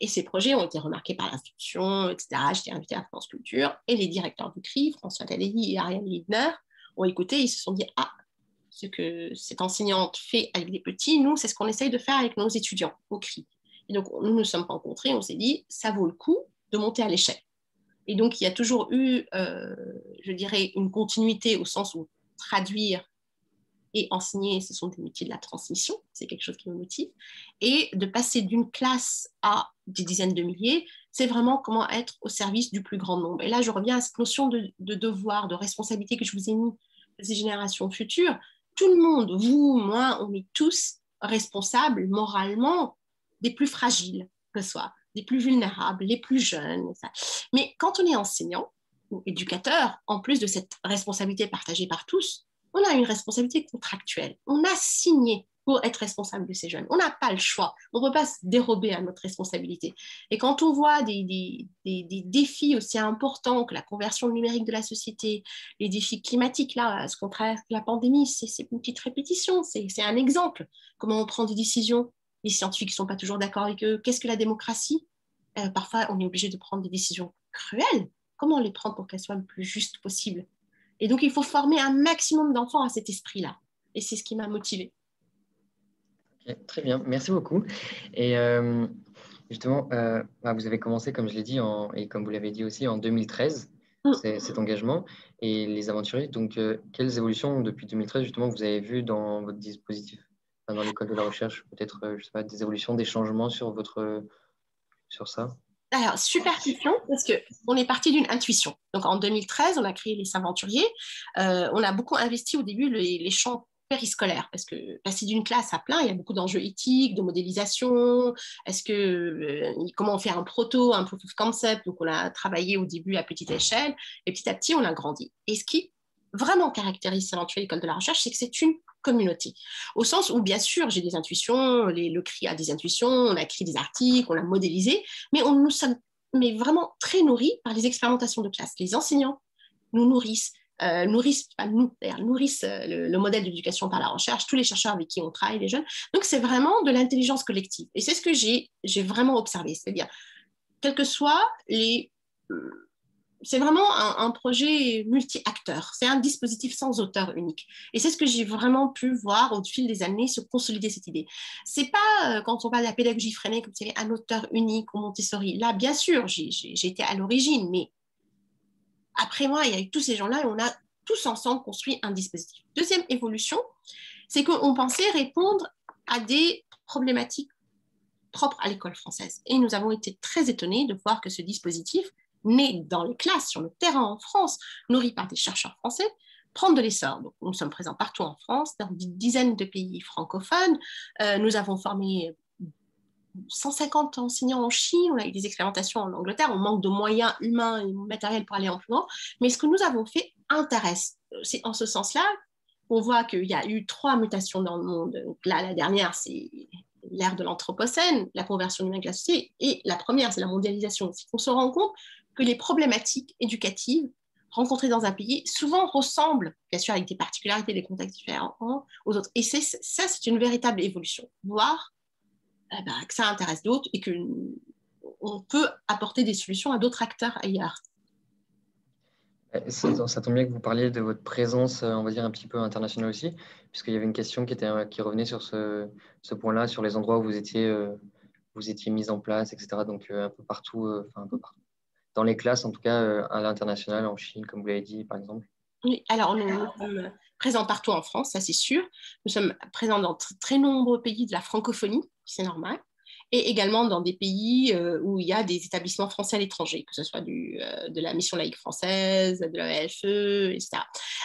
et ces projets ont été remarqués par l'institution, etc. J'étais invitée à France Culture et les directeurs du CRI, François Taléhi et Ariane Lidner, ont écouté, ils se sont dit « Ah, ce que cette enseignante fait avec les petits, nous, c'est ce qu'on essaye de faire avec nos étudiants au CRI. » Et donc, nous nous sommes rencontrés, on s'est dit « Ça vaut le coup de monter à l'échelle. » Et donc, il y a toujours eu, je dirais, une continuité au sens où traduire et enseigner, ce sont des métiers de la transmission, c'est quelque chose qui me motive. Et de passer d'une classe à des dizaines de milliers, c'est vraiment comment être au service du plus grand nombre. Et là, je reviens à cette notion de devoir, de responsabilité que je vous ai mis pour ces générations futures. Tout le monde, vous, moi, on est tous responsables moralement des plus fragiles que ce soit, des plus vulnérables, les plus jeunes. Ça. Mais quand on est enseignant ou éducateur, en plus de cette responsabilité partagée par tous, on a une responsabilité contractuelle. On a signé pour être responsable de ces jeunes. On n'a pas le choix. On ne peut pas se dérober à notre responsabilité. Et quand on voit des défis aussi importants que la conversion numérique de la société, les défis climatiques, là, ce qu'on traverse la pandémie, c'est une petite répétition, c'est un exemple. Comment on prend des décisions. Les scientifiques ne sont pas toujours d'accord avec eux. Qu'est-ce que la démocratie? Parfois, on est obligé de prendre des décisions cruelles. Comment les prendre pour qu'elles soient le plus justes possible? Et donc, il faut former un maximum d'enfants à cet esprit-là. Et c'est ce qui m'a motivée. Okay, très bien, merci beaucoup. Et justement, vous avez commencé, comme je l'ai dit, et comme vous l'avez dit aussi, en 2013, cet engagement et les aventuriers. Donc, quelles évolutions depuis 2013, justement, vous avez vues dans votre dispositif, dans l'école de la recherche? Peut-être, je sais pas, des évolutions, des changements sur ça? Alors, super question, parce qu'on est parti d'une intuition. Donc, en 2013, on a créé les Aventuriers. On a beaucoup investi au début les champs périscolaires, parce que passer d'une classe à plein, il y a beaucoup d'enjeux éthiques, de modélisation. Comment on fait un proto, un proof of concept? Donc, on a travaillé au début à petite échelle, et petit à petit, on a grandi. Et ce qui vraiment caractérise Aventuriers École de la Recherche, c'est que c'est une communauté. Au sens où, bien sûr, j'ai des intuitions, le CRI a des intuitions, on a écrit des articles, on a modélisé, mais nous sommes vraiment très nourris par les expérimentations de classe. Les enseignants nous nourrissent, nourrissent le modèle d'éducation par la recherche, tous les chercheurs avec qui on travaille, les jeunes. Donc, c'est vraiment de l'intelligence collective. Et c'est ce que j'ai vraiment observé. C'est-à-dire, quels que soient c'est vraiment un projet multi-acteur. C'est un dispositif sans auteur unique. Et c'est ce que j'ai vraiment pu voir au fil des années se consolider cette idée. C'est pas quand on parle de la pédagogie freinée, comme c'est un auteur unique ou Montessori. Là, bien sûr, j'ai été à l'origine, mais après moi, il y a eu tous ces gens-là et on a tous ensemble construit un dispositif. Deuxième évolution, c'est qu'on pensait répondre à des problématiques propres à l'école française. Et nous avons été très étonnés de voir que ce dispositif, né dans les classes, sur le terrain en France, nourri par des chercheurs français, prend de l'essor. Donc, nous sommes présents partout en France, dans des dizaines de pays francophones. Nous avons formé 150 enseignants en Chine, on a eu des expérimentations en Angleterre, on manque de moyens humains et matériels pour aller en plus loin, mais ce que nous avons fait intéresse. C'est en ce sens-là qu'on voit qu'il y a eu 3 mutations dans le monde. Donc là, la dernière, c'est l'ère de l'Anthropocène, la conversion numérique de la société, et la première, c'est la mondialisation. C'est qu'on se rend compte que les problématiques éducatives rencontrées dans un pays souvent ressemblent, bien sûr avec des particularités, des contextes différents aux autres. Et ça, c'est une véritable évolution. Voir que ça intéresse d'autres et qu'on peut apporter des solutions à d'autres acteurs ailleurs. Ça tombe bien que vous parliez de votre présence, on va dire, un petit peu internationale aussi, puisqu'il y avait une question qui revenait sur ce point-là, sur les endroits où vous étiez mis en place, etc. Donc, un peu partout, enfin, un peu partout. Dans les classes, en tout cas, à l'international, en Chine, comme vous l'avez dit, par exemple. Oui, alors nous sommes présents partout en France, ça c'est sûr. Nous sommes présents dans très nombreux pays de la francophonie, c'est normal, et également dans des pays où il y a des établissements français à l'étranger, que ce soit de la mission laïque française, de la AFE, etc.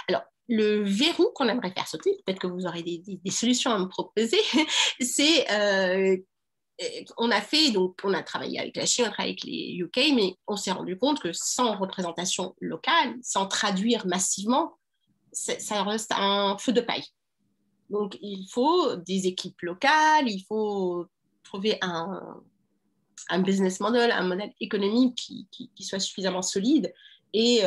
Alors, le verrou qu'on aimerait faire sauter, peut-être que vous aurez des solutions à me proposer, c'est on a fait, donc on a travaillé avec la Chine, on a travaillé avec les UK, mais on s'est rendu compte que sans représentation locale, sans traduire massivement, ça reste un feu de paille. Donc il faut des équipes locales, il faut trouver un business model, un modèle économique qui soit suffisamment solide et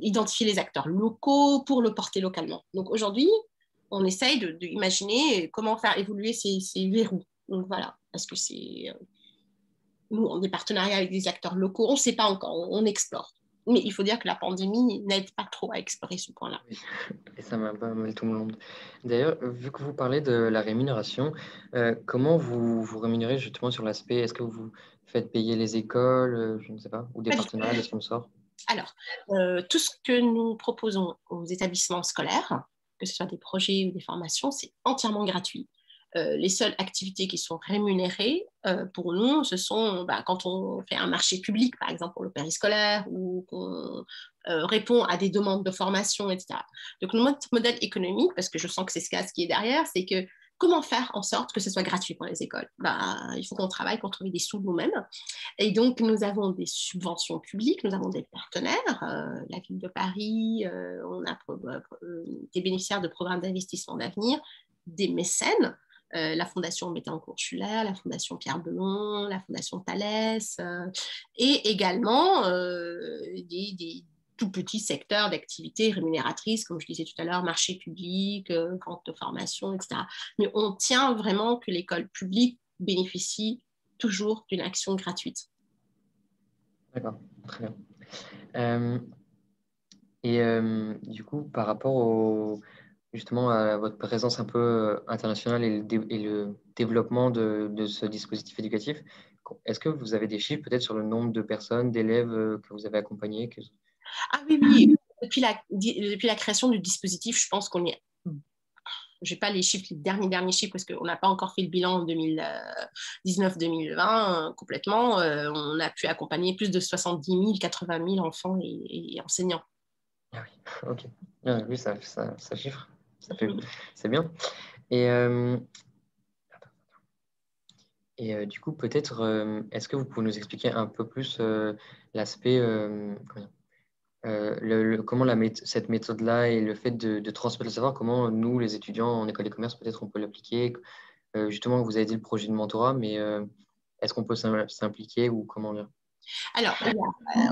identifier les acteurs locaux pour le porter localement. Donc aujourd'hui, on essaye d'imaginer comment faire évoluer ces verrous. Donc voilà, parce que nous, on a des partenariats avec des acteurs locaux, on ne sait pas encore, on explore. Mais il faut dire que la pandémie n'aide pas trop à explorer ce point-là. Oui. Et ça m'a pas mal tout le monde. D'ailleurs, vu que vous parlez de la rémunération, comment vous rémunérez justement sur l'aspect, est-ce que vous faites payer les écoles, je ne sais pas, ou des Pas du tout. partenariats, des sponsors? Alors, tout ce que nous proposons aux établissements scolaires, que ce soit des projets ou des formations, c'est entièrement gratuit. Les seules activités qui sont rémunérées pour nous, ce sont quand on fait un marché public, par exemple pour le périscolaire, ou qu'on répond à des demandes de formation, etc. Donc, notre modèle économique, parce que je sens que c'est ce qui est derrière, c'est que comment faire en sorte que ce soit gratuit pour les écoles? Il faut qu'on travaille pour trouver des sous nous-mêmes. Et donc, nous avons des subventions publiques, nous avons des partenaires, la ville de Paris, on a des bénéficiaires de programmes d'investissement d'avenir, des mécènes, la Fondation Bettencourt-Schuller, la Fondation Pierre Belon, la Fondation Thalès, et également des tout petits secteurs d'activités rémunératrices, comme je disais tout à l'heure, marché public, vente de formation, etc. Mais on tient vraiment que l'école publique bénéficie toujours d'une action gratuite. D'accord, très bien. Du coup, par rapport justement à votre présence un peu internationale et le développement de ce dispositif éducatif, est-ce que vous avez des chiffres peut-être sur le nombre de personnes, d'élèves que vous avez accompagnés Ah oui, oui. Depuis la création du dispositif, je pense qu'on est. Je n'ai pas les chiffres, les derniers chiffres, parce qu'on n'a pas encore fait le bilan en 2019-2020 complètement. On a pu accompagner plus de 70 000, 80 000 enfants et enseignants. Ah oui, ok. Ah, oui, ça chiffre. Mhm. C'est bien. Du coup, peut-être, est-ce que vous pouvez nous expliquer un peu plus l'aspect, comment cette méthode-là et le fait de transmettre le savoir, comment nous, les étudiants en école de commerce, peut-être on peut l'appliquer. Justement, vous avez dit le projet de mentorat, mais est-ce qu'on peut s'impliquer ou comment dire, Alors,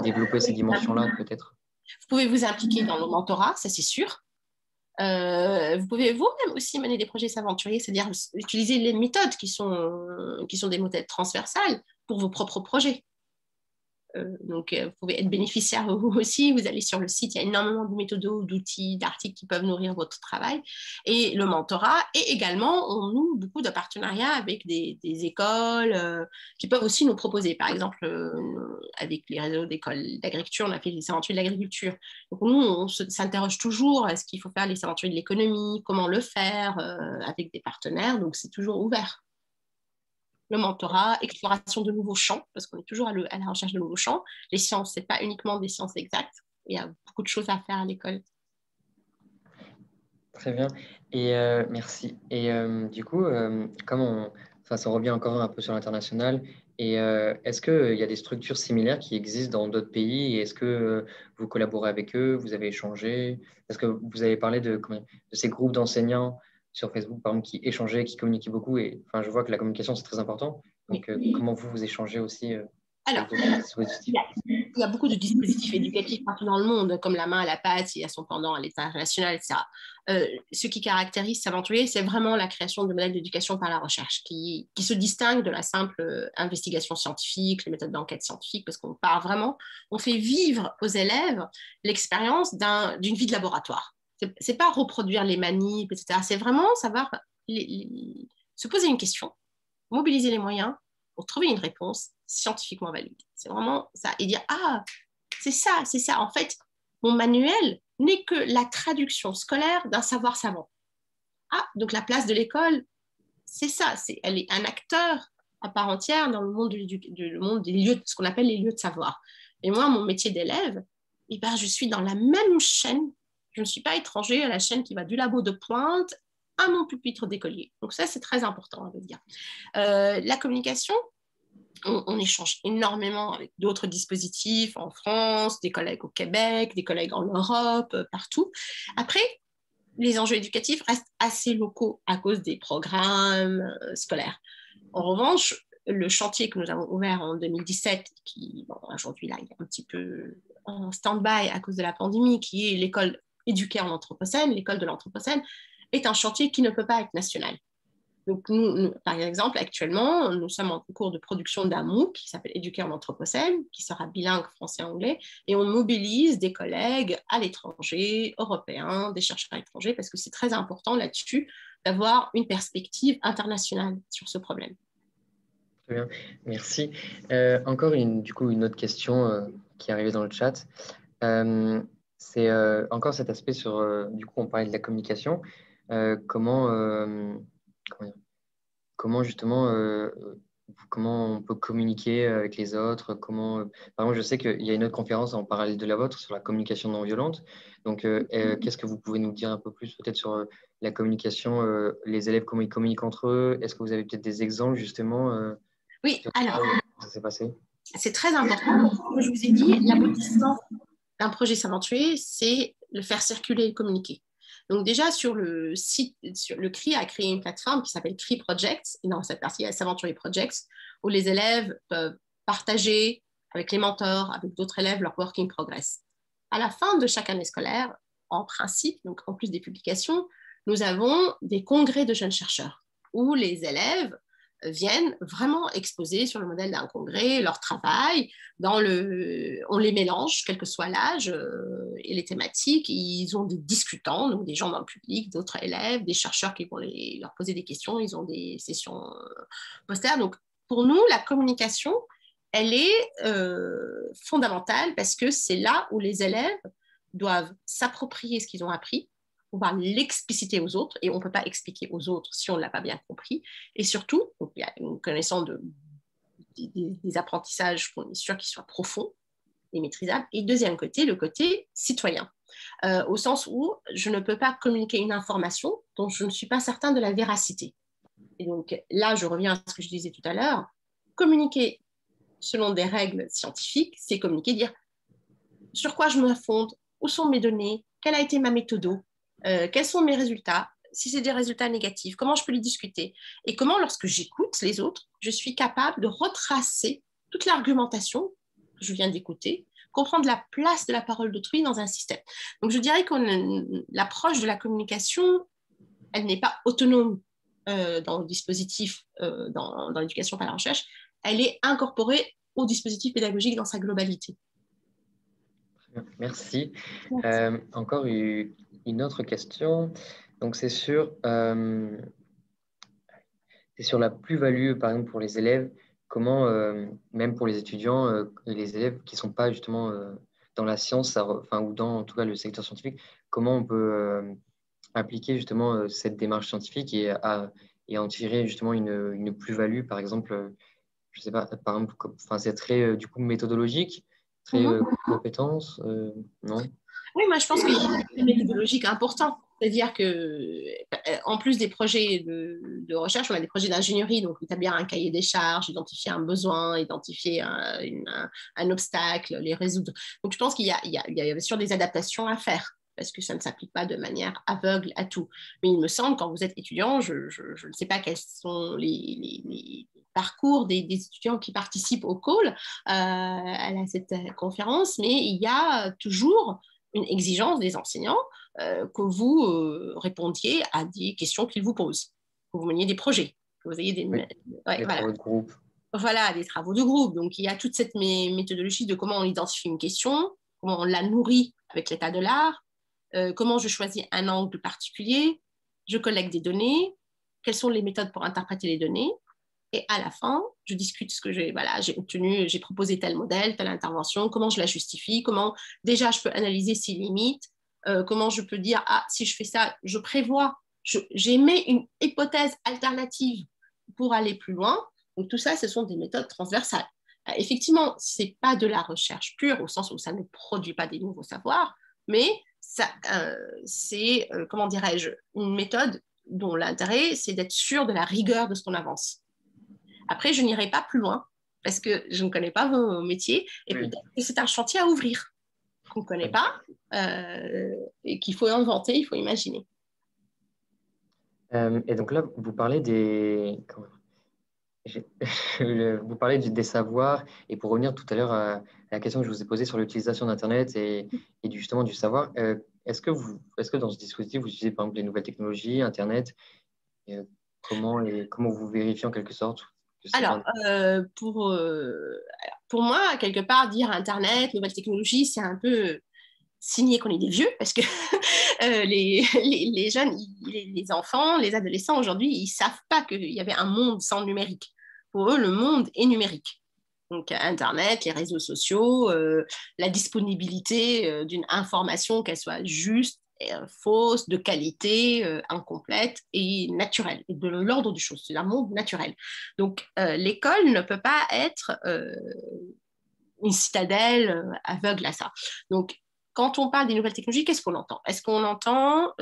développer ces dimensions-là, peut-être? vous pouvez vous impliquer dans le mentorat, ça c'est sûr. Vous pouvez vous-même aussi mener des projets s'aventurier, c'est-à-dire utiliser les méthodes qui sont des méthodes transversales pour vos propres projets. Donc, vous pouvez être bénéficiaire vous aussi. Vous allez sur le site, il y a énormément de méthodes, d'outils, d'articles qui peuvent nourrir votre travail. Et le mentorat. Et également, on noue beaucoup de partenariats avec des écoles qui peuvent aussi nous proposer. Par exemple, avec les réseaux d'écoles d'agriculture, on a fait les aventures de l'agriculture. Donc, nous, on s'interroge toujours, est-ce qu'il faut faire les aventures de l'économie, comment le faire avec des partenaires. Donc, c'est toujours ouvert. Le mentorat, exploration de nouveaux champs, parce qu'on est toujours à la recherche de nouveaux champs. Les sciences, ce n'est pas uniquement des sciences exactes. Il y a beaucoup de choses à faire à l'école. Très bien. Merci. Du coup, enfin, ça revient encore un peu sur l'international. Est-ce qu'il y a des structures similaires qui existent dans d'autres pays? Et est-ce que vous collaborez avec eux? Vous avez échangé? Parce que vous avez parlé de ces groupes d'enseignants sur Facebook, par exemple, qui échangeaient, qui communiquaient beaucoup. Et enfin, je vois que la communication, c'est très important. Oui. Donc, comment vous échangez aussi Alors, avec d'autres dispositifs? il y a beaucoup de dispositifs éducatifs partout dans le monde, comme la main à la pâte, il y a son pendant à l'état national, etc. Ce qui caractérise Saventurier, c'est vraiment la création de modèles d'éducation par la recherche, qui se distingue de la simple investigation scientifique, les méthodes d'enquête scientifique, parce qu'on part vraiment, on fait vivre aux élèves l'expérience d'une vie de laboratoire. C'est pas reproduire les manips, etc. C'est vraiment savoir se poser une question, mobiliser les moyens pour trouver une réponse scientifiquement valide. C'est vraiment ça. Et dire, ah, c'est ça, c'est ça. En fait, mon manuel n'est que la traduction scolaire d'un savoir savant. Ah, donc la place de l'école, c'est ça. Elle est un acteur à part entière dans le monde, le monde des lieux, ce qu'on appelle les lieux de savoir. Et moi, mon métier d'élève, eh ben, je suis dans la même chaîne. Je ne suis pas étranger à la chaîne qui va du labo de pointe à mon pupitre d'écolier. Donc ça, c'est très important à dire. La communication, on échange énormément avec d'autres dispositifs en France, des collègues au Québec, des collègues en Europe, partout. Après, les enjeux éducatifs restent assez locaux à cause des programmes scolaires. En revanche, le chantier que nous avons ouvert en 2017, qui, bon, aujourd'hui, là, il est un petit peu en stand-by à cause de la pandémie, qui est l'école éduquée en Anthropocène, l'école de l'Anthropocène, est un chantier qui ne peut pas être national. Donc, nous, par exemple, actuellement, nous sommes en cours de production d'un MOOC qui s'appelle Éduquer en Anthropocène, qui sera bilingue français-anglais, et on mobilise des collègues à l'étranger, européens, des chercheurs étrangers, parce que c'est très important là-dessus d'avoir une perspective internationale sur ce problème. Très bien, merci. Encore du coup, une autre question qui est arrivée dans le chat. C'est encore cet aspect sur, du coup, on parlait de la communication. Comment justement, comment on peut communiquer avec les autres, par exemple, je sais qu'il y a une autre conférence en parallèle de la vôtre sur la communication non violente. Donc, qu'est-ce que vous pouvez nous dire un peu plus peut-être sur la communication, les élèves, comment ils communiquent entre eux? Est-ce que vous avez peut-être des exemples justement Oui, alors, ça s'est passé? c'est très important. Comme je vous ai dit, l'aboutissement d'un projet Saventuer, c'est le faire circuler et communiquer. Donc déjà, sur le site, le CRI a créé une plateforme qui s'appelle CRI Projects, et dans cette partie, il y a Saventurier Projects, où les élèves peuvent partager avec les mentors, avec d'autres élèves, leur working progress. À la fin de chaque année scolaire, en principe, donc en plus des publications, nous avons des congrès de jeunes chercheurs, où les élèves viennent vraiment exposer sur le modèle d'un congrès leur travail. On les mélange, quel que soit l'âge et les thématiques. Ils ont des discutants, donc des gens dans le public, d'autres élèves, des chercheurs qui vont leur poser des questions. Ils ont des sessions posters. Donc, pour nous, la communication, elle est fondamentale parce que c'est là où les élèves doivent s'approprier ce qu'ils ont appris, pouvoir l'expliciter aux autres, et on ne peut pas expliquer aux autres si on ne l'a pas bien compris. Et surtout, donc, il y a une connaissance des apprentissages qu'on est sûr qu'ils soient profonds et maîtrisables. Et deuxième côté, le côté citoyen, au sens où je ne peux pas communiquer une information dont je ne suis pas certain de la véracité. Et donc là, je reviens à ce que je disais tout à l'heure, communiquer selon des règles scientifiques, c'est communiquer, dire sur quoi je me fonde, où sont mes données, quelle a été ma méthode, quels sont mes résultats, si c'est des résultats négatifs, comment je peux les discuter, et comment, lorsque j'écoute les autres, je suis capable de retracer toute l'argumentation que je viens d'écouter, comprendre la place de la parole d'autrui dans un système. Donc, je dirais que l'approche de la communication, elle n'est pas autonome dans le dispositif, dans l'éducation par la recherche, elle est incorporée au dispositif pédagogique dans sa globalité. Merci. Encore une autre question. Donc, c'est sur la plus-value, par exemple, pour les élèves. Comment, même pour les étudiants, les élèves qui ne sont pas justement dans la science, ou dans en tout cas le secteur scientifique, comment on peut appliquer justement cette démarche scientifique et en tirer justement une plus-value, par exemple, je ne sais pas, par exemple, c'est très du coup méthodologique, très compétence, non? Oui, moi je pense qu'il y a une méthodologique important. C'est-à-dire que, en plus des projets de recherche, on a des projets d'ingénierie, donc établir un cahier des charges, identifier un besoin, identifier un obstacle, les résoudre. Donc je pense qu'il y a bien sûr des adaptations à faire, parce que ça ne s'applique pas de manière aveugle à tout. Mais il me semble, quand vous êtes étudiant, je ne sais pas quels sont les parcours des étudiants qui participent au call, à cette conférence, mais il y a toujours une exigence des enseignants que vous répondiez à des questions qu'ils vous posent, que vous meniez des projets, que vous ayez des travaux de groupe. Voilà, des travaux de groupe. Donc, il y a toute cette méthodologie de comment on identifie une question, comment on la nourrit avec l'état de l'art, comment je choisis un angle particulier, je collecte des données, quelles sont les méthodes pour interpréter les données, et à la fin, je discute ce que j'ai obtenu, j'ai proposé tel modèle, telle intervention, comment je la justifie, comment déjà je peux analyser ses limites, comment je peux dire, ah, si je fais ça, je prévois, j'émets une hypothèse alternative pour aller plus loin. Donc tout ça, ce sont des méthodes transversales. Effectivement, ce n'est pas de la recherche pure, au sens où ça ne produit pas des nouveaux savoirs, mais c'est, comment dirais-je, une méthode dont l'intérêt, c'est d'être sûr de la rigueur de ce qu'on avance. Après, je n'irai pas plus loin, parce que je ne connais pas vos métiers, et peut-être que c'est un chantier à ouvrir, qu'on ne connaît pas, et qu'il faut inventer, il faut imaginer. Et donc là, vous parlez vous parlez des savoirs, et pour revenir tout à l'heure à la question que je vous ai posée sur l'utilisation d'Internet et justement du savoir, est-ce que dans ce dispositif, vous utilisez par exemple les nouvelles technologies, Internet, comment vous vérifiez en quelque sorte que c'est Alors, pour moi, quelque part, dire Internet, nouvelles technologies, c'est un peu signer qu'on est des vieux, parce que les jeunes, les enfants, les adolescents aujourd'hui, ils ne savent pas qu'il y avait un monde sans numérique. Pour eux, le monde est numérique. Donc, Internet, les réseaux sociaux, la disponibilité d'une information, qu'elle soit juste, fausse, de qualité, incomplète et naturelle, et de l'ordre du chose. C'est un monde naturel. Donc, l'école ne peut pas être une citadelle aveugle à ça. Donc, quand on parle des nouvelles technologies, qu'est-ce qu'on entend? Est-ce qu'on entend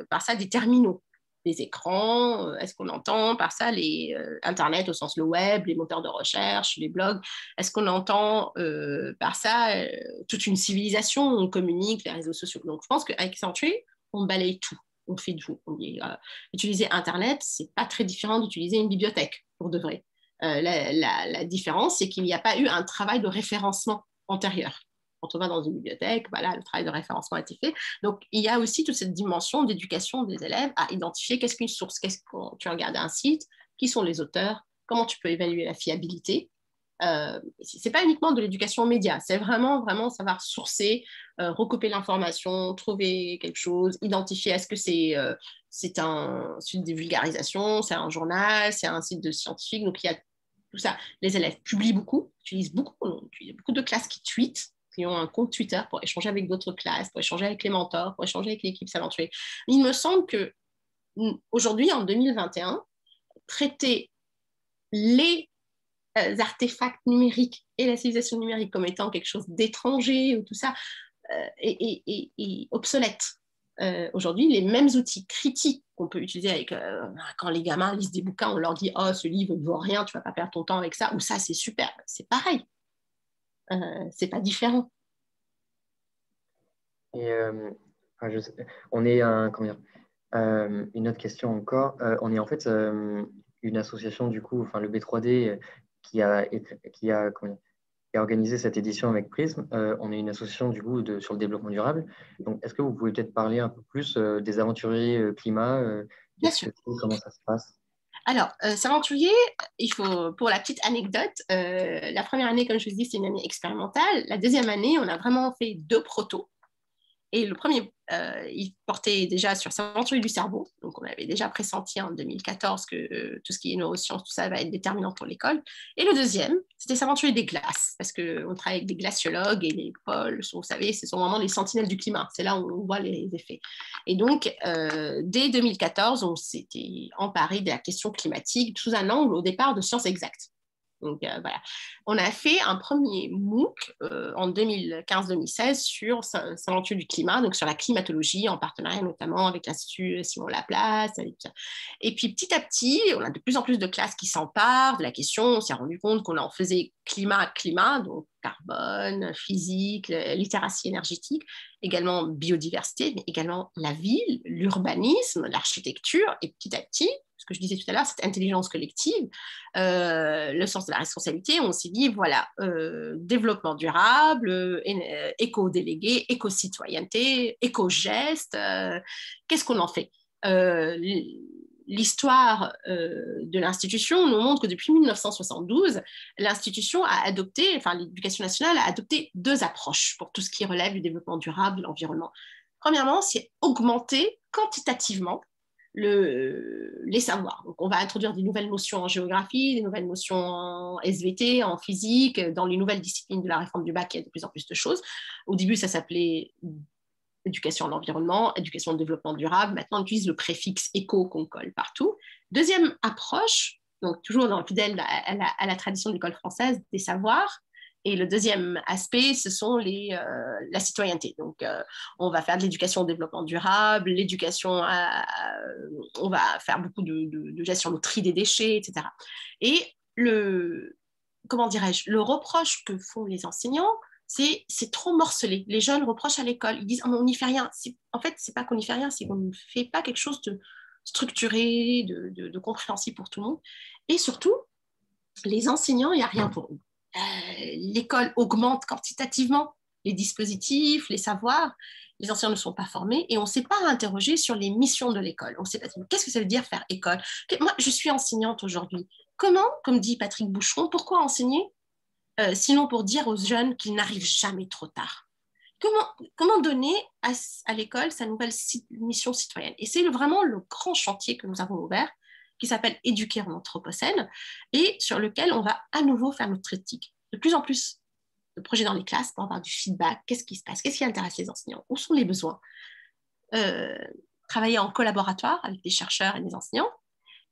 par ça des terminaux, des écrans? Est-ce qu'on entend par ça Internet au sens le web, les moteurs de recherche, les blogs? Est-ce qu'on entend par ça toute une civilisation? On communique, les réseaux sociaux. Donc, je pense qu'avec Sanctuary, on balaye tout. On fait tout. Utiliser Internet, c'est pas très différent d'utiliser une bibliothèque, pour de vrai. La différence, c'est qu'il n'y a pas eu un travail de référencement antérieur. Quand on va dans une bibliothèque, voilà, le travail de référencement a été fait. Donc, il y a aussi toute cette dimension d'éducation des élèves à identifier qu'est-ce qu'une source, quand tu regardes un site, qui sont les auteurs, comment tu peux évaluer la fiabilité. Ce n'est pas uniquement de l'éducation aux médias, c'est vraiment savoir sourcer, recopier l'information, trouver quelque chose, identifier est-ce que c'est un site de vulgarisation, c'est un journal, c'est un site de scientifique. Donc, il y a tout ça. Les élèves publient beaucoup, utilisent beaucoup de classes qui tweetent, qui ont un compte Twitter pour échanger avec d'autres classes, pour échanger avec les mentors, pour échanger avec l'équipe Saventuer. Il me semble qu'aujourd'hui, en 2021, traiter les artefacts numériques et la civilisation numérique comme étant quelque chose d'étranger ou tout ça est obsolète. Aujourd'hui, les mêmes outils critiques qu'on peut utiliser avec quand les gamins lisent des bouquins, on leur dit oh ce livre ne vaut rien, tu vas pas perdre ton temps avec ça, ou ça c'est super, c'est pareil, c'est pas différent. Et on est une autre question encore. On est en fait une association du coup, enfin le B3D qui a organisé cette édition avec Prism. On est une association du coup sur le développement durable. Donc, est-ce que vous pouvez peut-être parler un peu plus des aventuriers climat Bien sûr. Comment ça se passe? Alors, S'aventurier, pour la petite anecdote, la première année, comme je vous dis, c'est une année expérimentale. La deuxième année, on a vraiment fait 2 protos. Et le premier, il portait déjà sur S'aventurier du cerveau. Donc, on avait déjà pressenti en 2014 que tout ce qui est neurosciences, tout ça va être déterminant pour l'école. Et le deuxième, c'était S'aventurier des glaces, parce qu'on travaille avec des glaciologues et les pôles, vous savez, ce sont vraiment les sentinelles du climat. C'est là où on voit les effets. Et donc, dès 2014, on s'était emparé de la question climatique sous un angle, au départ, de sciences exactes. Donc, voilà. On a fait un premier MOOC en 2015-2016 sur Saventuaire du climat, donc sur la climatologie, en partenariat notamment avec l'Institut Simon Laplace. Et puis petit à petit, on a de plus en plus de classes qui s'emparent de la question. On s'est rendu compte qu'on en faisait climat, donc carbone, physique, littératie énergétique, également biodiversité, mais également la ville, l'urbanisme, l'architecture. Et petit à petit, ce que je disais tout à l'heure, cette intelligence collective, le sens de la responsabilité, on s'est dit, voilà, développement durable, éco-délégué, éco-citoyenneté, éco-geste, qu'est-ce qu'on en fait? L'histoire de l'institution nous montre que depuis 1972, l'institution a adopté, enfin l'éducation nationale a adopté 2 approches pour tout ce qui relève du développement durable, de l'environnement. Premièrement, c'est augmenter quantitativement les savoirs. Donc, on va introduire des nouvelles notions en géographie, des nouvelles notions en SVT, en physique, dans les nouvelles disciplines de la réforme du bac, il y a de plus en plus de choses. Au début, ça s'appelait éducation à l'environnement, éducation au développement durable. Maintenant, on utilise le préfixe éco qu'on colle partout. Deuxième approche, donc toujours dans le fidèle à la tradition de l'école française, des savoirs. Et le deuxième aspect, ce sont la citoyenneté. Donc, on va faire de l'éducation au développement durable, on va faire beaucoup de gestion de tri des déchets, etc. Et comment dirais-je, le reproche que font les enseignants, c'est trop morcelé. Les jeunes reprochent à l'école, ils disent oh, on n'y fait rien. En fait, c'est pas qu'on n'y fait rien, c'est qu'on ne fait pas quelque chose de structuré, de compréhensible pour tout le monde. Et surtout, les enseignants, il n'y a rien pour eux. L'école augmente quantitativement les dispositifs, les savoirs. Les enseignants ne sont pas formés et on ne s'est pas interrogé sur les missions de l'école. On ne sait pas qu'est-ce que ça veut dire faire école. Moi, je suis enseignante aujourd'hui. Comment, comme dit Patrick Boucheron, pourquoi enseigner sinon pour dire aux jeunes qu'ils n'arrivent jamais trop tard. Comment donner à l'école sa nouvelle mission citoyenne? Et c'est vraiment le grand chantier que nous avons ouvert, qui s'appelle Éduquer en Anthropocène, et sur lequel on va à nouveau faire notre éthique. De plus en plus de projets dans les classes pour avoir du feedback. Qu'est-ce qui se passe? Qu'est-ce qui intéresse les enseignants? Où sont les besoins? Travailler en collaboratoire avec des chercheurs et des enseignants.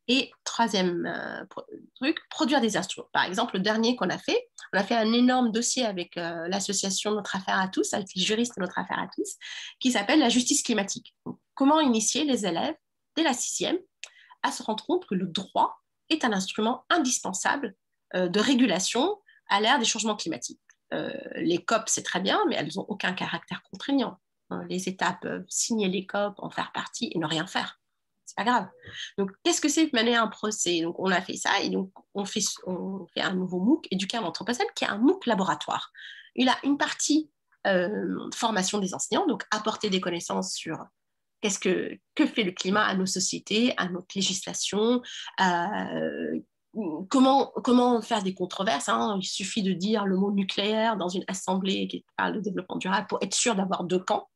Et troisième truc, produire des instruments. Par exemple, le dernier qu'on a fait, on a fait un énorme dossier avec l'association Notre Affaire à tous, avec les juristes de Notre Affaire à tous, qui s'appelle la justice climatique. Donc, comment initier les élèves dès la 6e à se rendre compte que le droit est un instrument indispensable de régulation à l'ère des changements climatiques. Les COP, c'est très bien, mais elles n'ont aucun caractère contraignant. Les États peuvent signer les COP, en faire partie et ne rien faire. C'est pas grave. Donc, qu'est-ce que c'est que mener un procès? Donc, on a fait ça et donc on fait un nouveau MOOC, Éduquer en Anthropocène, qui est un MOOC laboratoire. Il a une partie formation des enseignants, donc apporter des connaissances sur que fait le climat à nos sociétés, à notre législation, comment faire des controverses. Hein. Il suffit de dire le mot nucléaire dans une assemblée qui parle de développement durable pour être sûr d'avoir 2 camps.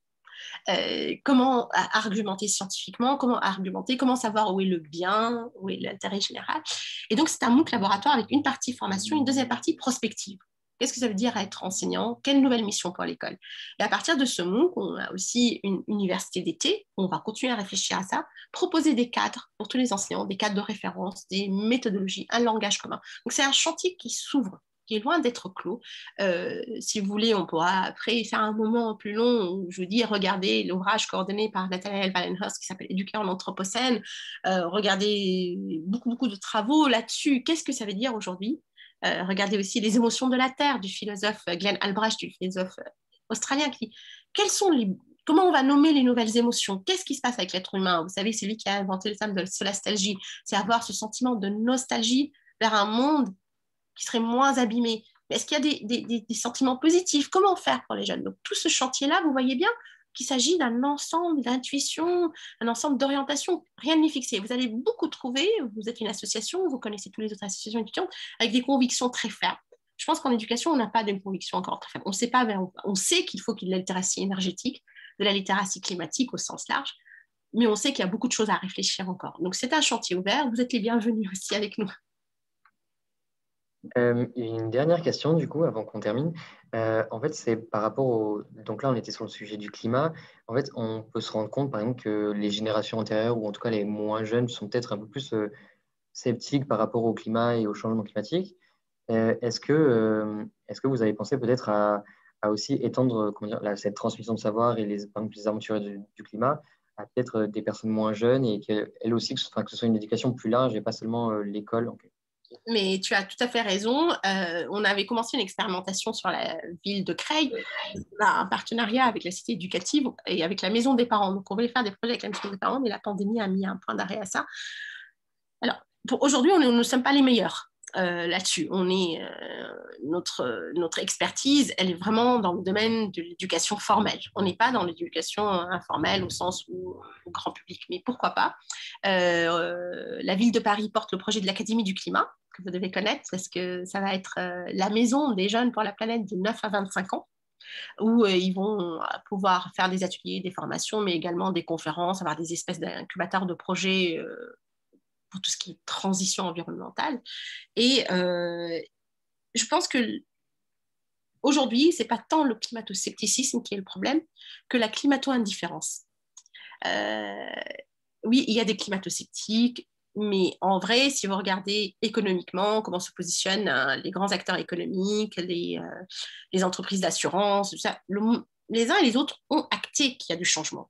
Comment argumenter scientifiquement, comment savoir où est le bien, où est l'intérêt général. Et donc, c'est un MOOC laboratoire avec une partie formation, une deuxième partie prospective. Qu'est-ce que ça veut dire être enseignant? Quelle nouvelle mission pour l'école? Et à partir de ce MOOC, on a aussi une université d'été. On va continuer à réfléchir à ça, proposer des cadres pour tous les enseignants, des cadres de référence, des méthodologies, un langage commun. Donc, c'est un chantier qui s'ouvre, qui est loin d'être clos. Si vous voulez, on pourra après faire un moment plus long où je vous dis, regardez l'ouvrage coordonné par Nathanael Wallenhurst qui s'appelle Éduquer en Anthropocène, regardez beaucoup de travaux là-dessus. Qu'est-ce que ça veut dire aujourd'hui? Regardez aussi Les émotions de la Terre du philosophe Glenn Albrecht, du philosophe australien, comment on va nommer les nouvelles émotions? Qu'est-ce qui se passe avec l'être humain? Vous savez, c'est lui qui a inventé le terme de solastalgie. C'est avoir ce sentiment de nostalgie vers un monde qui serait moins abîmé. Mais est-ce qu'il y a des sentiments positifs? Comment faire pour les jeunes? Donc, tout ce chantier-là, vous voyez bien qu'il s'agit d'un ensemble d'intuitions, un ensemble d'orientations. Rien n'est fixé. Vous allez beaucoup trouver, vous êtes une association, vous connaissez toutes les autres associations étudiantes, avec des convictions très fermes. Je pense qu'en éducation, on n'a pas de convictions encore très fermes. On sait qu'il faut qu'il y ait de la littératie énergétique, de la littératie climatique au sens large, mais on sait qu'il y a beaucoup de choses à réfléchir encore. Donc, c'est un chantier ouvert. Vous êtes les bienvenus aussi avec nous. Une dernière question, du coup, avant qu'on termine. En fait, c'est par rapport au... Donc là, on était sur le sujet du climat. En fait, on peut se rendre compte, par exemple, que les générations antérieures, ou en tout cas les moins jeunes, sont peut-être un peu plus sceptiques par rapport au climat et au changement climatique. Est-ce que vous avez pensé peut-être à aussi étendre comment dire, cette transmission de savoir et par exemple, les aventuriers du climat à peut-être des personnes moins jeunes et qu'elles aussi, que ce soit une éducation plus large et pas seulement l'école en fait. Mais tu as tout à fait raison. On avait commencé une expérimentation sur la ville de Creil, un partenariat avec la cité éducative et avec la maison des parents. Donc, on voulait faire des projets avec la maison des parents, mais la pandémie a mis un point d'arrêt à ça. Alors, pour aujourd'hui, nous ne sommes pas les meilleurs là-dessus. Notre expertise, elle est vraiment dans le domaine de l'éducation formelle. On n'est pas dans l'éducation informelle au sens où au grand public. Mais pourquoi pas. La ville de Paris porte le projet de l'Académie du climat, que vous devez connaître, parce que ça va être la maison des jeunes pour la planète de 9 à 25 ans, où ils vont pouvoir faire des ateliers, des formations, mais également des conférences, avoir des espèces d'incubateurs de projets pour tout ce qui est transition environnementale. Et je pense que aujourd'hui, ce n'est pas tant le climato-scepticisme qui est le problème que la climato-indifférence. Oui, il y a des climato-sceptiques, mais en vrai, si vous regardez économiquement comment se positionnent les grands acteurs économiques, les entreprises d'assurance, les uns et les autres ont acté qu'il y a du changement.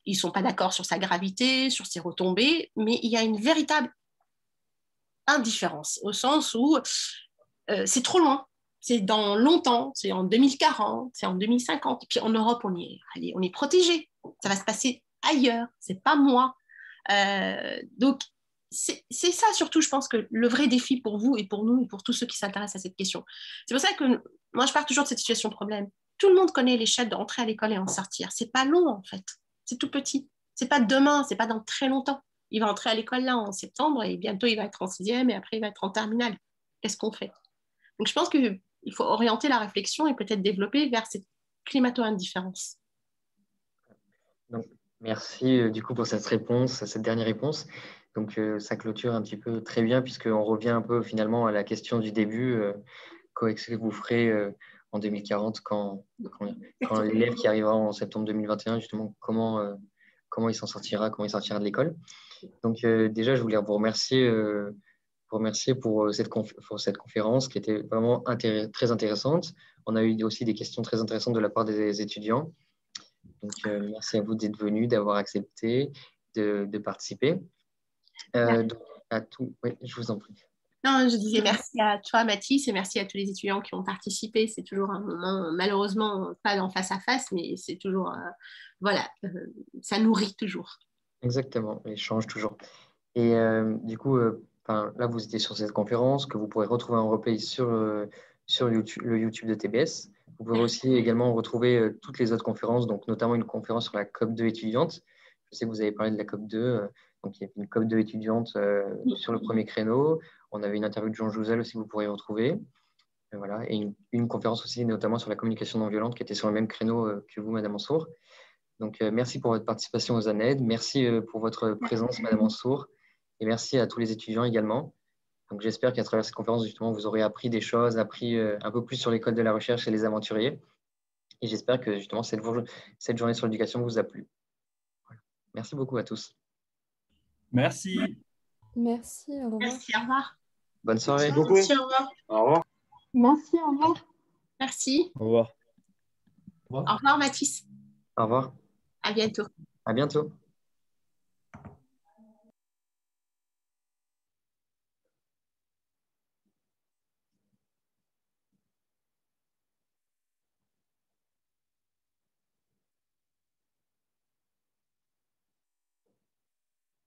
Ils ne sont pas d'accord sur sa gravité, sur ses retombées, mais il y a une véritable indifférence, au sens où c'est trop loin, c'est dans longtemps, c'est en 2040, c'est en 2050. Et puis en Europe, on est protégé, ça va se passer ailleurs, c'est pas moi. Donc, c'est ça surtout, je pense que le vrai défi pour vous et pour nous et pour tous ceux qui s'intéressent à cette question. C'est pour ça que moi, je pars toujours de cette situation de problème. Tout le monde connaît l'échelle d'entrer à l'école et en sortir. C'est pas long, en fait. C'est tout petit. C'est pas demain, c'est pas dans très longtemps. Il va entrer à l'école là en septembre et bientôt il va être en sixième et après il va être en terminale. Qu'est-ce qu'on fait? Donc je pense qu'il faut orienter la réflexion et peut-être développer vers cette climato-indifférence. Donc, merci du coup pour cette réponse, cette dernière réponse. Donc, ça clôture un petit peu très bien puisqu'on revient un peu finalement à la question du début. Qu'est-ce que vous ferez en 2040 quand l'élève qui arrivera en septembre 2021, justement, comment il s'en sortira, comment il sortira de l'école. Donc, déjà, je voulais vous remercier pour cette conférence qui était vraiment très intéressante. On a eu aussi des questions très intéressantes de la part des étudiants. Donc, merci à vous d'être venus, d'avoir accepté de participer. Donc, oui, je vous en prie. Non, je disais merci à toi, Mathis, et merci à tous les étudiants qui ont participé. C'est toujours un moment, malheureusement, pas en face à face, mais c'est toujours, voilà, ça nourrit toujours. Exactement, l'échange toujours. Et du coup, là, vous étiez sur cette conférence que vous pourrez retrouver en replay sur YouTube, le YouTube de TBS. Vous pouvez aussi également retrouver toutes les autres conférences, donc notamment une conférence sur la COP2 étudiante. Je sais que vous avez parlé de la COP2. Donc, il y a une COP2 étudiante sur le premier créneau. On avait une interview de Jean Jouzel aussi, vous pourrez retrouver. Voilà. Et une conférence aussi, notamment sur la communication non violente, qui était sur le même créneau que vous, Madame Mansour. Donc, merci pour votre participation aux ANED. Merci pour votre présence, Madame Mansour. Et merci à tous les étudiants également. Donc, j'espère qu'à travers cette conférence, justement, vous aurez appris des choses, appris un peu plus sur l'école de la recherche et les aventuriers. Et j'espère que, justement, cette journée sur l'éducation vous a plu. Voilà. Merci beaucoup à tous. Merci. Merci, au revoir. Merci, au revoir. Bonne soirée. Merci beaucoup. Merci, au revoir. Au revoir. Merci, au revoir. Merci. Au revoir. Au revoir, Mathis. Au revoir. À bientôt. À bientôt.